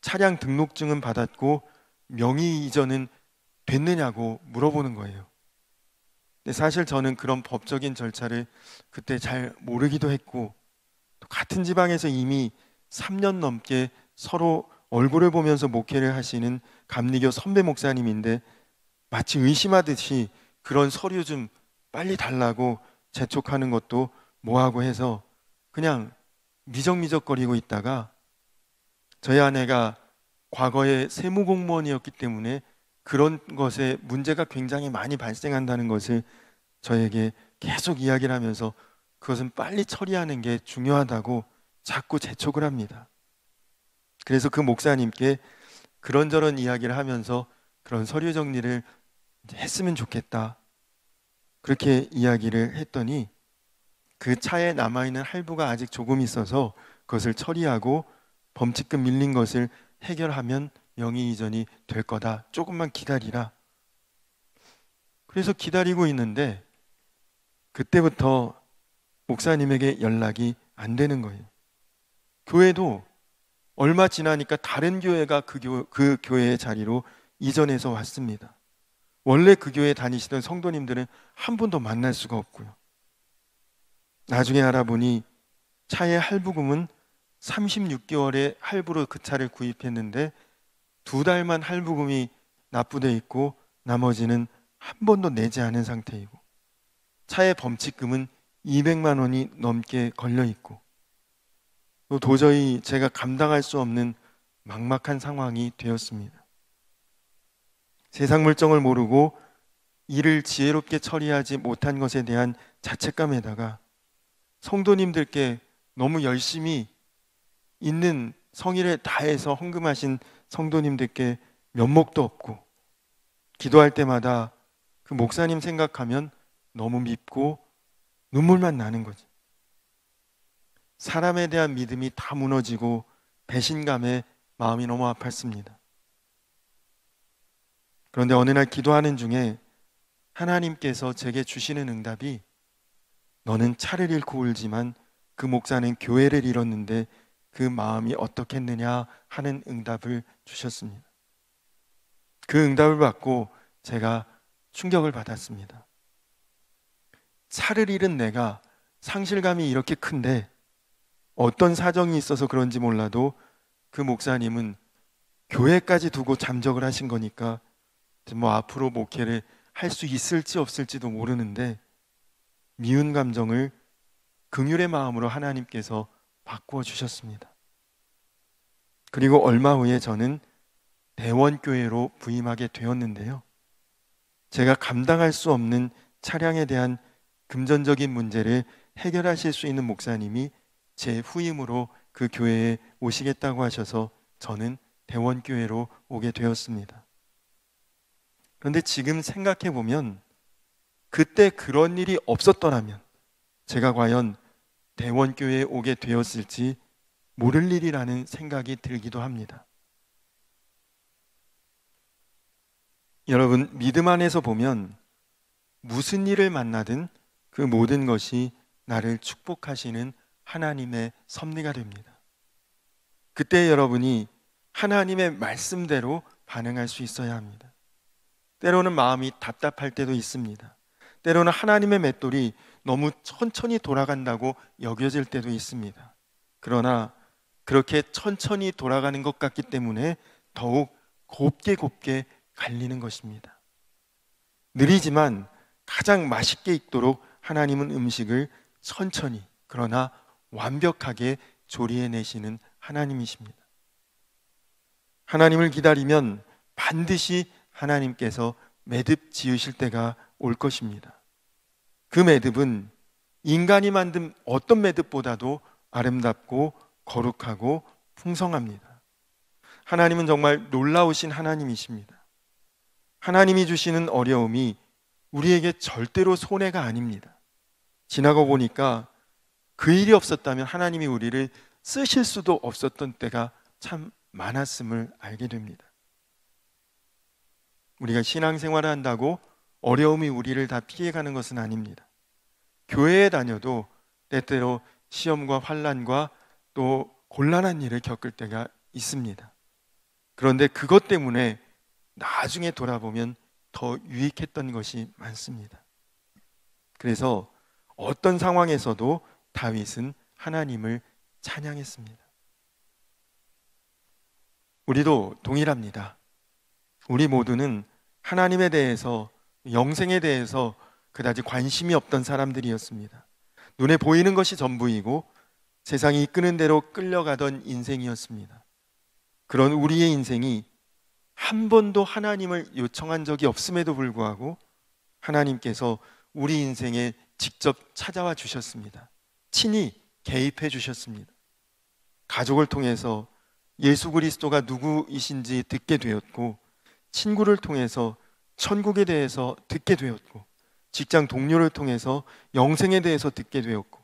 차량 등록증은 받았고 명의 이전은 됐느냐고 물어보는 거예요. 근데 사실 저는 그런 법적인 절차를 그때 잘 모르기도 했고, 또 같은 지방에서 이미 3년 넘게 서로 얼굴을 보면서 목회를 하시는 감리교 선배 목사님인데 마치 의심하듯이 그런 서류 좀 빨리 달라고 재촉하는 것도 뭐하고 해서 그냥 미적미적거리고 있다가 저희 아내가 과거에 세무공무원이었기 때문에 그런 것에 문제가 굉장히 많이 발생한다는 것을 저에게 계속 이야기를 하면서 그것은 빨리 처리하는 게 중요하다고 자꾸 재촉을 합니다. 그래서 그 목사님께 그런저런 이야기를 하면서 그런 서류 정리를 했으면 좋겠다, 그렇게 이야기를 했더니 그 차에 남아있는 할부가 아직 조금 있어서 그것을 처리하고 범칙금 밀린 것을 해결하면 명의 이전이 될 거다, 조금만 기다리라. 그래서 기다리고 있는데 그때부터 목사님에게 연락이 안 되는 거예요. 교회도 얼마 지나니까 다른 교회가 그 교회의 자리로 이전해서 왔습니다. 원래 그 교회에 다니시던 성도님들은 한 번도 만날 수가 없고요. 나중에 알아보니 차의 할부금은 36개월의 할부로 그 차를 구입했는데 2달만 할부금이 납부돼 있고 나머지는 한 번도 내지 않은 상태이고, 차의 범칙금은 200만 원이 넘게 걸려 있고, 또 도저히 제가 감당할 수 없는 막막한 상황이 되었습니다. 세상 물정을 모르고 일을 지혜롭게 처리하지 못한 것에 대한 자책감에다가 성도님들께 너무 열심히 있는 성의를 다해서 헌금하신 성도님들께 면목도 없고, 기도할 때마다 그 목사님 생각하면 너무 밉고 눈물만 나는 거지. 사람에 대한 믿음이 다 무너지고 배신감에 마음이 너무 아팠습니다. 그런데 어느 날 기도하는 중에 하나님께서 제게 주시는 응답이, 너는 차를 잃고 울지만 그 목사는 교회를 잃었는데 그 마음이 어떻겠느냐 하는 응답을 주셨습니다. 그 응답을 받고 제가 충격을 받았습니다. 차를 잃은 내가 상실감이 이렇게 큰데 어떤 사정이 있어서 그런지 몰라도 그 목사님은 교회까지 두고 잠적을 하신 거니까 뭐 앞으로 목회를 할 수 있을지 없을지도 모르는데 미운 감정을 긍휼의 마음으로 하나님께서 바꾸어 주셨습니다. 그리고 얼마 후에 저는 대원교회로 부임하게 되었는데요. 제가 감당할 수 없는 차량에 대한 금전적인 문제를 해결하실 수 있는 목사님이 제 후임으로 그 교회에 오시겠다고 하셔서 저는 대원교회로 오게 되었습니다. 그런데 지금 생각해 보면 그때 그런 일이 없었더라면 제가 과연 대원교회에 오게 되었을지 모를 일이라는 생각이 들기도 합니다. 여러분, 믿음 안에서 보면 무슨 일을 만나든 그 모든 것이 나를 축복하시는 하나님의 섭리가 됩니다. 그때 여러분이 하나님의 말씀대로 반응할 수 있어야 합니다. 때로는 마음이 답답할 때도 있습니다. 때로는 하나님의 맷돌이 너무 천천히 돌아간다고 여겨질 때도 있습니다. 그러나 그렇게 천천히 돌아가는 것 같기 때문에 더욱 곱게 갈리는 것입니다. 느리지만 가장 맛있게 익도록 하나님은 음식을 천천히 그러나 완벽하게 조리해내시는 하나님이십니다. 하나님을 기다리면 반드시 하나님께서 매듭 지으실 때가 올 것입니다. 그 매듭은 인간이 만든 어떤 매듭보다도 아름답고 거룩하고 풍성합니다. 하나님은 정말 놀라우신 하나님이십니다. 하나님이 주시는 어려움이 우리에게 절대로 손해가 아닙니다. 지나고 보니까 그 일이 없었다면 하나님이 우리를 쓰실 수도 없었던 때가 참 많았음을 알게 됩니다. 우리가 신앙생활을 한다고 어려움이 우리를 다 피해가는 것은 아닙니다. 교회에 다녀도 때때로 시험과 환난과 또 곤란한 일을 겪을 때가 있습니다. 그런데 그것 때문에 나중에 돌아보면 더 유익했던 것이 많습니다. 그래서 어떤 상황에서도 다윗은 하나님을 찬양했습니다. 우리도 동일합니다. 우리 모두는 하나님에 대해서, 영생에 대해서 그다지 관심이 없던 사람들이었습니다. 눈에 보이는 것이 전부이고 세상이 이끄는 대로 끌려가던 인생이었습니다. 그런 우리의 인생이 한 번도 하나님을 요청한 적이 없음에도 불구하고 하나님께서 우리 인생에 직접 찾아와 주셨습니다. 친히 개입해 주셨습니다. 가족을 통해서 예수 그리스도가 누구이신지 듣게 되었고, 친구를 통해서 천국에 대해서 듣게 되었고, 직장 동료를 통해서 영생에 대해서 듣게 되었고,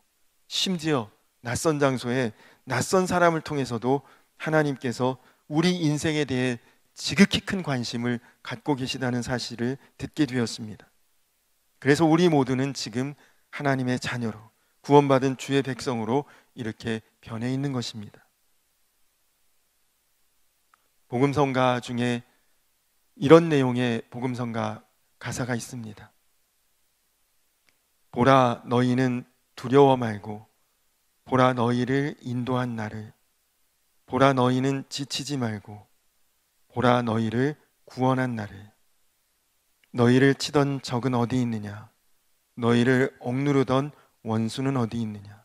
심지어 낯선 장소에 낯선 사람을 통해서도 하나님께서 우리 인생에 대해 지극히 큰 관심을 갖고 계시다는 사실을 듣게 되었습니다. 그래서 우리 모두는 지금 하나님의 자녀로, 구원받은 주의 백성으로 이렇게 변해 있는 것입니다. 복음성가 중에 이런 내용의 복음성가 가사가 있습니다. 보라, 너희는 두려워 말고, 보라, 너희를 인도한 나를, 보라, 너희는 지치지 말고, 보라, 너희를 구원한 나를. 너희를 치던 적은 어디 있느냐? 너희를 억누르던 원수는 어디 있느냐?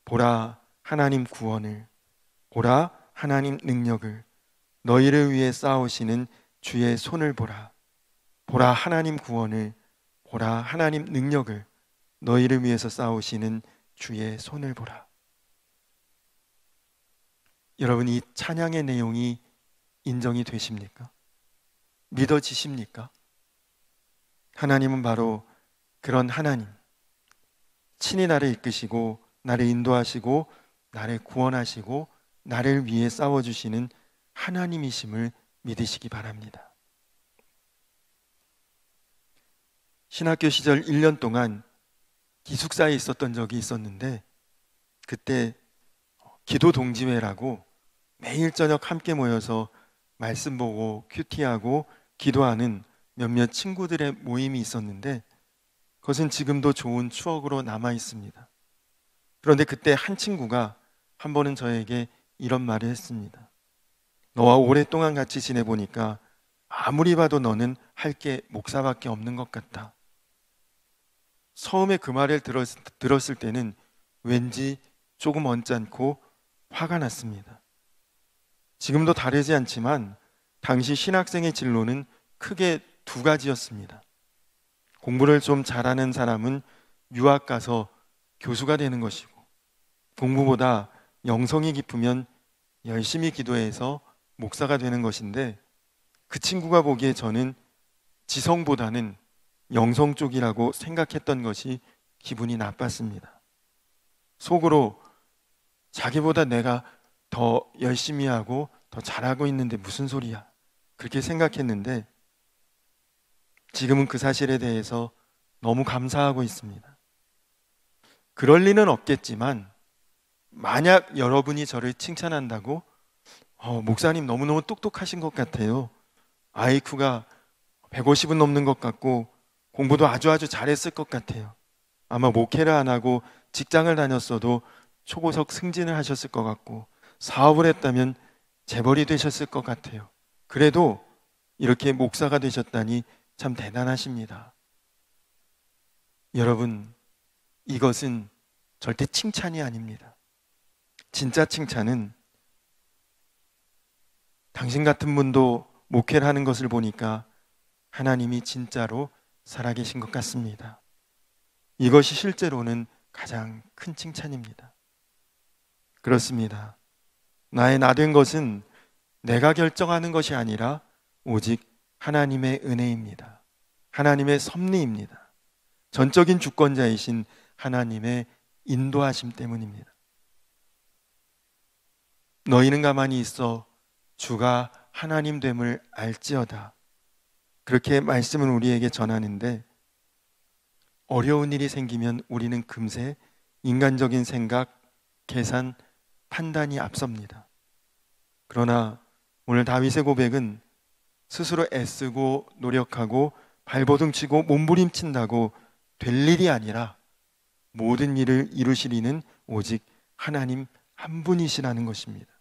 보라, 하나님 구원을, 보라, 하나님 능력을, 너희를 위해 싸우시는 주의 손을 보라. 보라, 하나님 구원을, 보라, 하나님 능력을, 너희를 위해서 싸우시는 주의 손을 보라. 여러분, 이 찬양의 내용이 인정이 되십니까? 믿어지십니까? 하나님은 바로 그런 하나님, 친히 나를 이끄시고 나를 인도하시고 나를 구원하시고 나를 위해 싸워주시는 하나님이심을 믿으시기 바랍니다. 신학교 시절 1년 동안 기숙사에 있었던 적이 있었는데, 그때 기도 동지회라고 매일 저녁 함께 모여서 말씀 보고 큐티하고 기도하는 몇몇 친구들의 모임이 있었는데, 그것은 지금도 좋은 추억으로 남아 있습니다. 그런데 그때 한 친구가 한 번은 저에게 이런 말을 했습니다. 너와 오랫동안 같이 지내보니까 아무리 봐도 너는 할 게 목사밖에 없는 것 같다. 처음에 그 말을 들었을 때는 왠지 조금 언짢고 화가 났습니다. 지금도 다르지 않지만 당시 신학생의 진로는 크게 두 가지였습니다. 공부를 좀 잘하는 사람은 유학 가서 교수가 되는 것이고, 공부보다 영성이 깊으면 열심히 기도해서 목사가 되는 것인데, 그 친구가 보기에 저는 지성보다는 영성 쪽이라고 생각했던 것이 기분이 나빴습니다. 속으로 자기보다 내가 더 열심히 하고 더 잘하고 있는데 무슨 소리야, 그렇게 생각했는데 지금은 그 사실에 대해서 너무 감사하고 있습니다. 그럴 리는 없겠지만 만약 여러분이 저를 칭찬한다고 목사님 너무너무 똑똑하신 것 같아요, IQ가 150은 넘는 것 같고 공부도 아주 잘했을 것 같아요, 아마 목회를 안 하고 직장을 다녔어도 초고속 승진을 하셨을 것 같고 사업을 했다면 재벌이 되셨을 것 같아요, 그래도 이렇게 목사가 되셨다니 참 대단하십니다. 여러분, 이것은 절대 칭찬이 아닙니다. 진짜 칭찬은 당신 같은 분도 목회를 하는 것을 보니까 하나님이 진짜로 살아계신 것 같습니다. 이것이 실제로는 가장 큰 칭찬입니다. 그렇습니다. 나의 나된 것은 내가 결정하는 것이 아니라 오직 하나님의 은혜입니다. 하나님의 섭리입니다. 전적인 주권자이신 하나님의 인도하심 때문입니다. 너희는 가만히 있어 주가 하나님 됨을 알지어다. 그렇게 말씀을 우리에게 전하는데, 어려운 일이 생기면 우리는 금세 인간적인 생각, 계산, 판단이 앞섭니다. 그러나 오늘 다윗의 고백은 스스로 애쓰고 노력하고 발버둥치고 몸부림친다고 될 일이 아니라 모든 일을 이루시리는 오직 하나님 한 분이시라는 것입니다.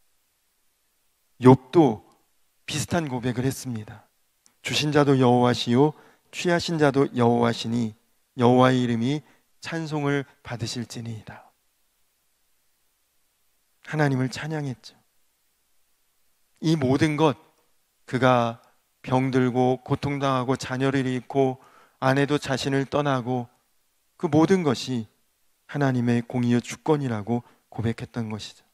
욥도 비슷한 고백을 했습니다. 주신 자도 여호와시요 취하신 자도 여호와시니 여호와의 이름이 찬송을 받으실지니이다. 하나님을 찬양했죠. 이 모든 것, 그가 병들고 고통당하고 자녀를 잃고 아내도 자신을 떠나고 그 모든 것이 하나님의 공의의 주권이라고 고백했던 것이죠.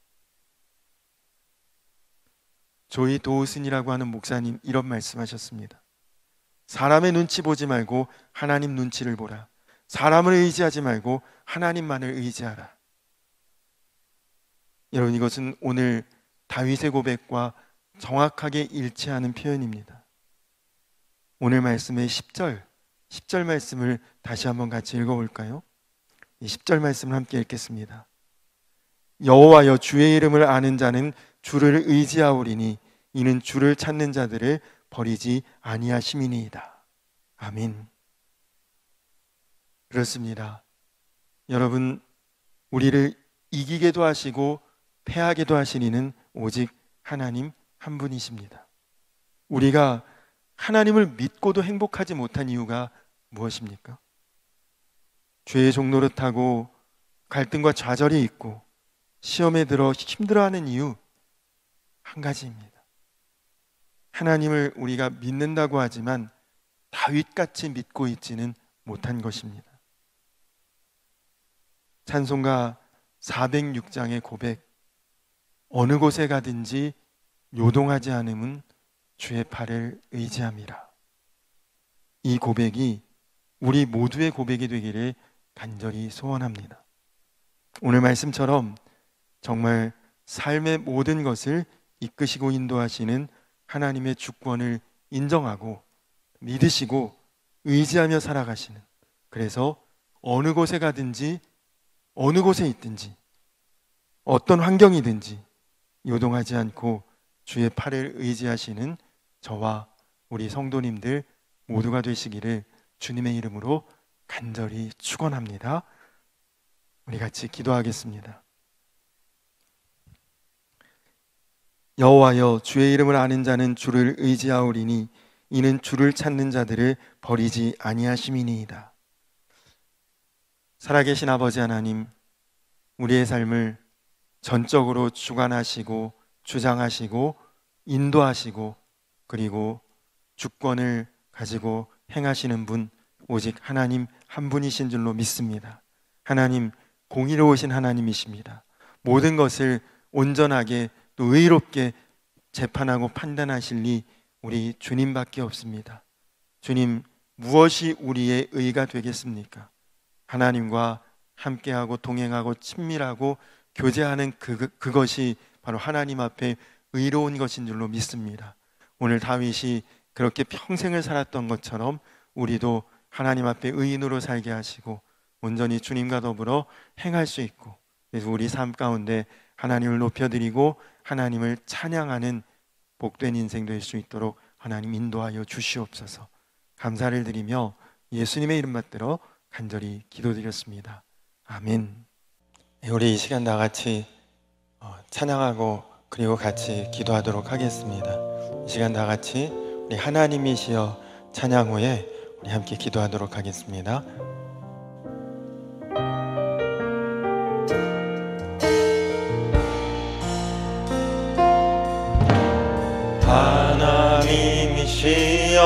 조이 도우슨이라고 하는 목사님 이런 말씀하셨습니다. 사람의 눈치 보지 말고 하나님 눈치를 보라. 사람을 의지하지 말고 하나님만을 의지하라. 여러분, 이것은 오늘 다윗의 고백과 정확하게 일치하는 표현입니다. 오늘 말씀의 10절 말씀을 다시 한번 같이 읽어볼까요? 이 10절 말씀을 함께 읽겠습니다. 여호와여, 주의 이름을 아는 자는 주를 의지하오리니 이는 주를 찾는 자들을 버리지 아니하심이니이다. 아멘. 그렇습니다. 여러분, 우리를 이기게도 하시고 패하게도 하시니는 오직 하나님 한 분이십니다. 우리가 하나님을 믿고도 행복하지 못한 이유가 무엇입니까? 죄의 종노릇하고 갈등과 좌절이 있고 시험에 들어 힘들어하는 이유 한 가지입니다. 하나님을 우리가 믿는다고 하지만 다윗같이 믿고 있지는 못한 것입니다. 찬송가 406장의 고백, 어느 곳에 가든지 요동하지 않음은 주의 팔을 의지함이라. 이 고백이 우리 모두의 고백이 되기를 간절히 소원합니다. 오늘 말씀처럼 정말 삶의 모든 것을 이끄시고 인도하시는 하나님의 주권을 인정하고 믿으시고 의지하며 살아가시는, 그래서 어느 곳에 가든지 어느 곳에 있든지 어떤 환경이든지 요동하지 않고 주의 팔을 의지하시는 저와 우리 성도님들 모두가 되시기를 주님의 이름으로 간절히 축원합니다. 우리 같이 기도하겠습니다. 여호와여, 주의 이름을 아는 자는 주를 의지하오리니 이는 주를 찾는 자들을 버리지 아니하심이니이다. 살아계신 아버지 하나님, 우리의 삶을 전적으로 주관하시고 주장하시고 인도하시고 그리고 주권을 가지고 행하시는 분 오직 하나님 한 분이신 줄로 믿습니다. 하나님, 공의로우신 하나님이십니다. 모든 것을 온전하게 또 의롭게 재판하고 판단하실 리 우리 주님밖에 없습니다. 주님, 무엇이 우리의 의가 되겠습니까? 하나님과 함께하고 동행하고 친밀하고 교제하는 그것이 바로 하나님 앞에 의로운 것인 줄로 믿습니다. 오늘 다윗이 그렇게 평생을 살았던 것처럼 우리도 하나님 앞에 의인으로 살게 하시고 온전히 주님과 더불어 행할 수 있고, 그래서 우리 삶 가운데 하나님을 높여드리고 하나님을 찬양하는 복된 인생 될 수 있도록 하나님 인도하여 주시옵소서. 감사를 드리며 예수님의 이름 받들어 간절히 기도드렸습니다. 아멘. 우리 이 시간 다 같이 찬양하고 그리고 같이 기도하도록 하겠습니다. 이 시간 다 같이 우리 하나님이시여 찬양 후에 우리 함께 기도하도록 하겠습니다. 하나님이시여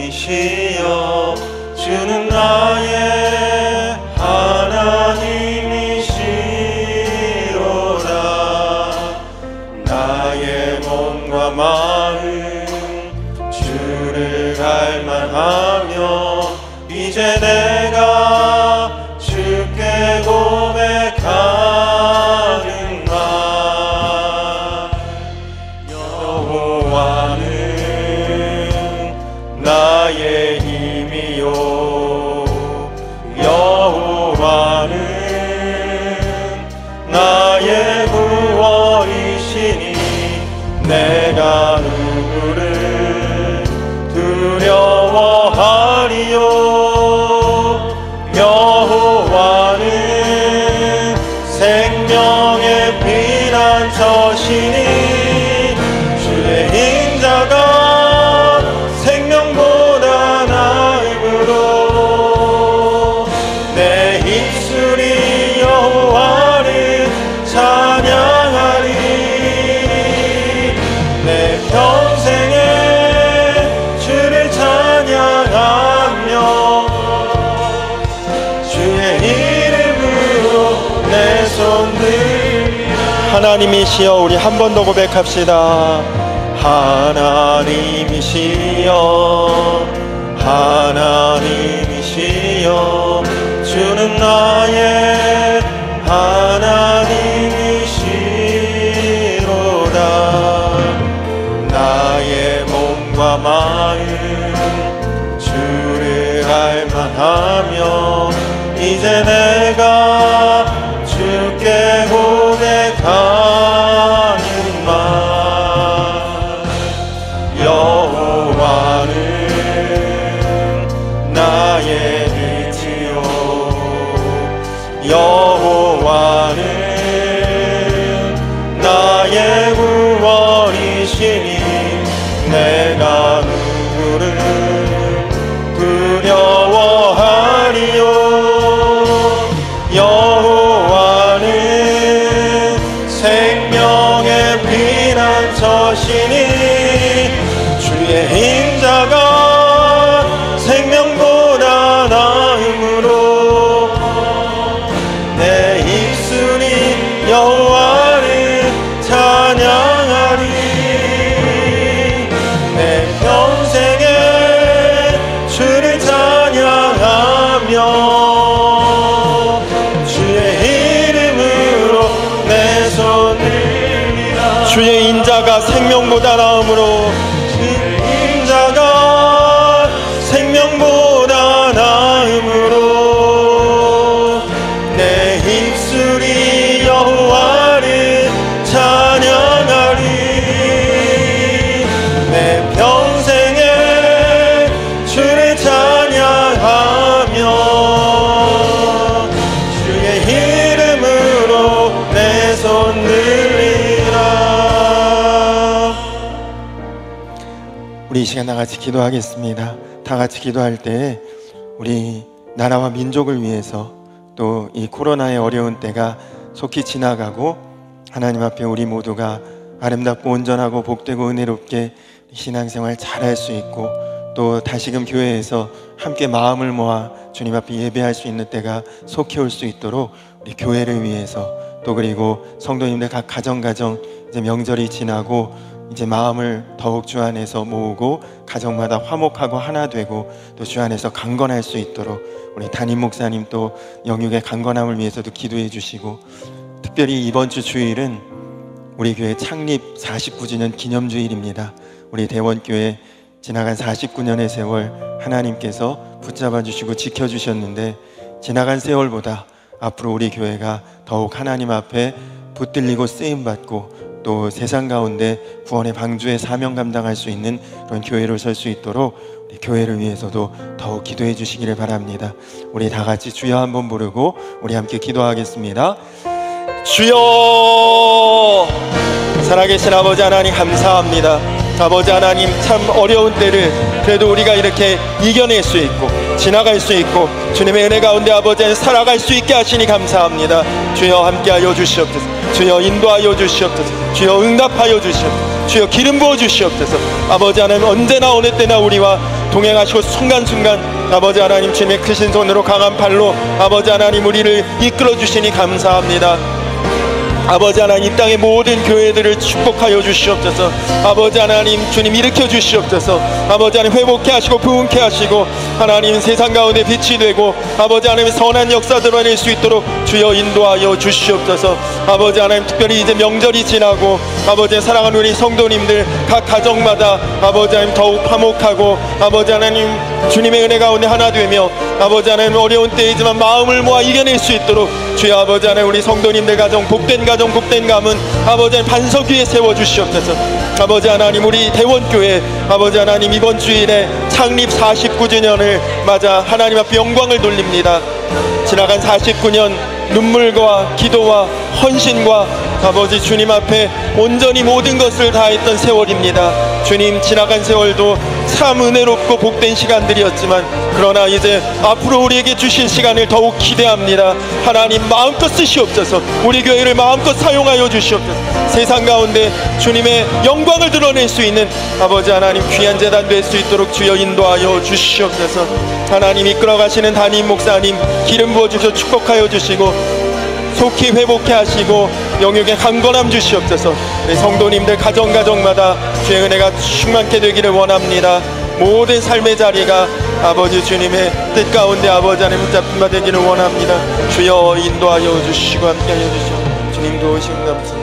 하나님이시여 주는 나의 하나님이시로다. 나의 몸과 마음 주를 갈망하며 이제 내가 주께 고백하는 말 하나님이시여, 우리 한 번 더 고백합시다. 하나님이시여, 하나님이시여, 주는 나의 하나님이시로다. 나의 몸과 마음 주를 알만하며 이제 내가 주께 고백하는 말, 여호와는 나의 빛이요, 여호와는 나의 구원이시니 내가 누구를 두려워하리요. 여호와는 생명의 피난처시니 주의 인자가 생명보다 나음으로 내 입술이 여호와를 찬양하리. 내 평생에 주를 찬양하며 주의 이름으로 내 손을 들리라. 주의 인자가 생명보다 나음으로, 주의 인자가 생명보다 나음으로 내 입술이 여호와를 찬양하리. 내 평생에 주를 찬양하며 주의 이름으로 내 손 들리라. 우리 이 시간 다 같이 기도하겠습니다. 다 같이 기도할 때 우리 나라와 민족을 위해서, 또 이 코로나의 어려운 때가 속히 지나가고 하나님 앞에 우리 모두가 아름답고 온전하고 복되고 은혜롭게 신앙생활 잘할 수 있고, 또 다시금 교회에서 함께 마음을 모아 주님 앞에 예배할 수 있는 때가 속히 올 수 있도록 우리 교회를 위해서, 또 그리고 성도님들 각 가정 이제 명절이 지나고 이제 마음을 더욱 주 안에서 모으고 가정마다 화목하고 하나 되고 또 주 안에서 강건할 수 있도록 우리 담임 목사님 또 영육의 강건함을 위해서도 기도해 주시고, 특별히 이번 주 주일은 우리 교회 창립 49주년 기념주일입니다. 우리 대원교회 지나간 49년의 세월 하나님께서 붙잡아 주시고 지켜주셨는데, 지나간 세월보다 앞으로 우리 교회가 더욱 하나님 앞에 붙들리고 쓰임받고 또 세상 가운데 구원의 방주의 사명 감당할 수 있는 그런 교회로 설 수 있도록 우리 교회를 위해서도 더욱 기도해 주시기를 바랍니다. 우리 다 같이 주여 한번 부르고 우리 함께 기도하겠습니다. 주여! 살아계신 아버지 하나님 감사합니다. 아버지 하나님, 참 어려운 때를 그래도 우리가 이렇게 이겨낼 수 있고 지나갈 수 있고 주님의 은혜 가운데 아버지 하나님 살아갈 수 있게 하시니 감사합니다. 주여 함께하여 주시옵소서. 주여 인도하여 주시옵소서. 주여 응답하여 주시옵소서. 주여 기름 부어 주시옵소서. 아버지 하나님, 언제나 어느 때나 우리와 동행하시고 순간순간 아버지 하나님 주님의 크신 손으로 강한 팔로 아버지 하나님 우리를 이끌어 주시니 감사합니다. 아버지 하나님, 이 땅의 모든 교회들을 축복하여 주시옵소서. 아버지 하나님 주님 일으켜 주시옵소서. 아버지 하나님 회복케 하시고 부흥케 하시고 하나님 세상 가운데 빛이 되고 아버지 하나님 선한 역사 드러낼 수 있도록 주여 인도하여 주시옵소서. 아버지 하나님, 특별히 이제 명절이 지나고 아버지 사랑하는 우리 성도님들 각 가정마다 아버지 하나님 더욱 화목하고 아버지 하나님 주님의 은혜 가운데 하나 되며 아버지 하나님 어려운 때이지만 마음을 모아 이겨낼 수 있도록 주여 아버지 하나님 우리 성도님들 가정 복된 가문 아버지 하나님 반석 위에 세워주시옵소서. 아버지 하나님, 우리 대원교회 아버지 하나님 이번 주일에 창립 49주년을 맞아 하나님 앞에 영광을 돌립니다. 지나간 49년 눈물과 기도와 헌신과 아버지 주님 앞에 온전히 모든 것을 다했던 세월입니다. 주님, 지나간 세월도 참 은혜롭고 복된 시간들이었지만 그러나 이제 앞으로 우리에게 주실 시간을 더욱 기대합니다. 하나님 마음껏 쓰시옵소서. 우리 교회를 마음껏 사용하여 주시옵소서. 세상 가운데 주님의 영광을 드러낼 수 있는 아버지 하나님 귀한 제단 될 수 있도록 주여 인도하여 주시옵소서. 하나님 이끌어 가시는 담임 목사님 기름 부어 주셔 축복하여 주시고 속히 회복해 하시고 영육의 강건함 주시옵소서. 우리 성도님들 가정마다 주의 은혜가 충만케 되기를 원합니다. 모든 삶의 자리가 아버지 주님의 뜻 가운데 아버지 안에 붙잡힌 바 되기를 원합니다. 주여 인도하여 주시고 함께하여 주시옵소서. 주님 도우심 감사합니다.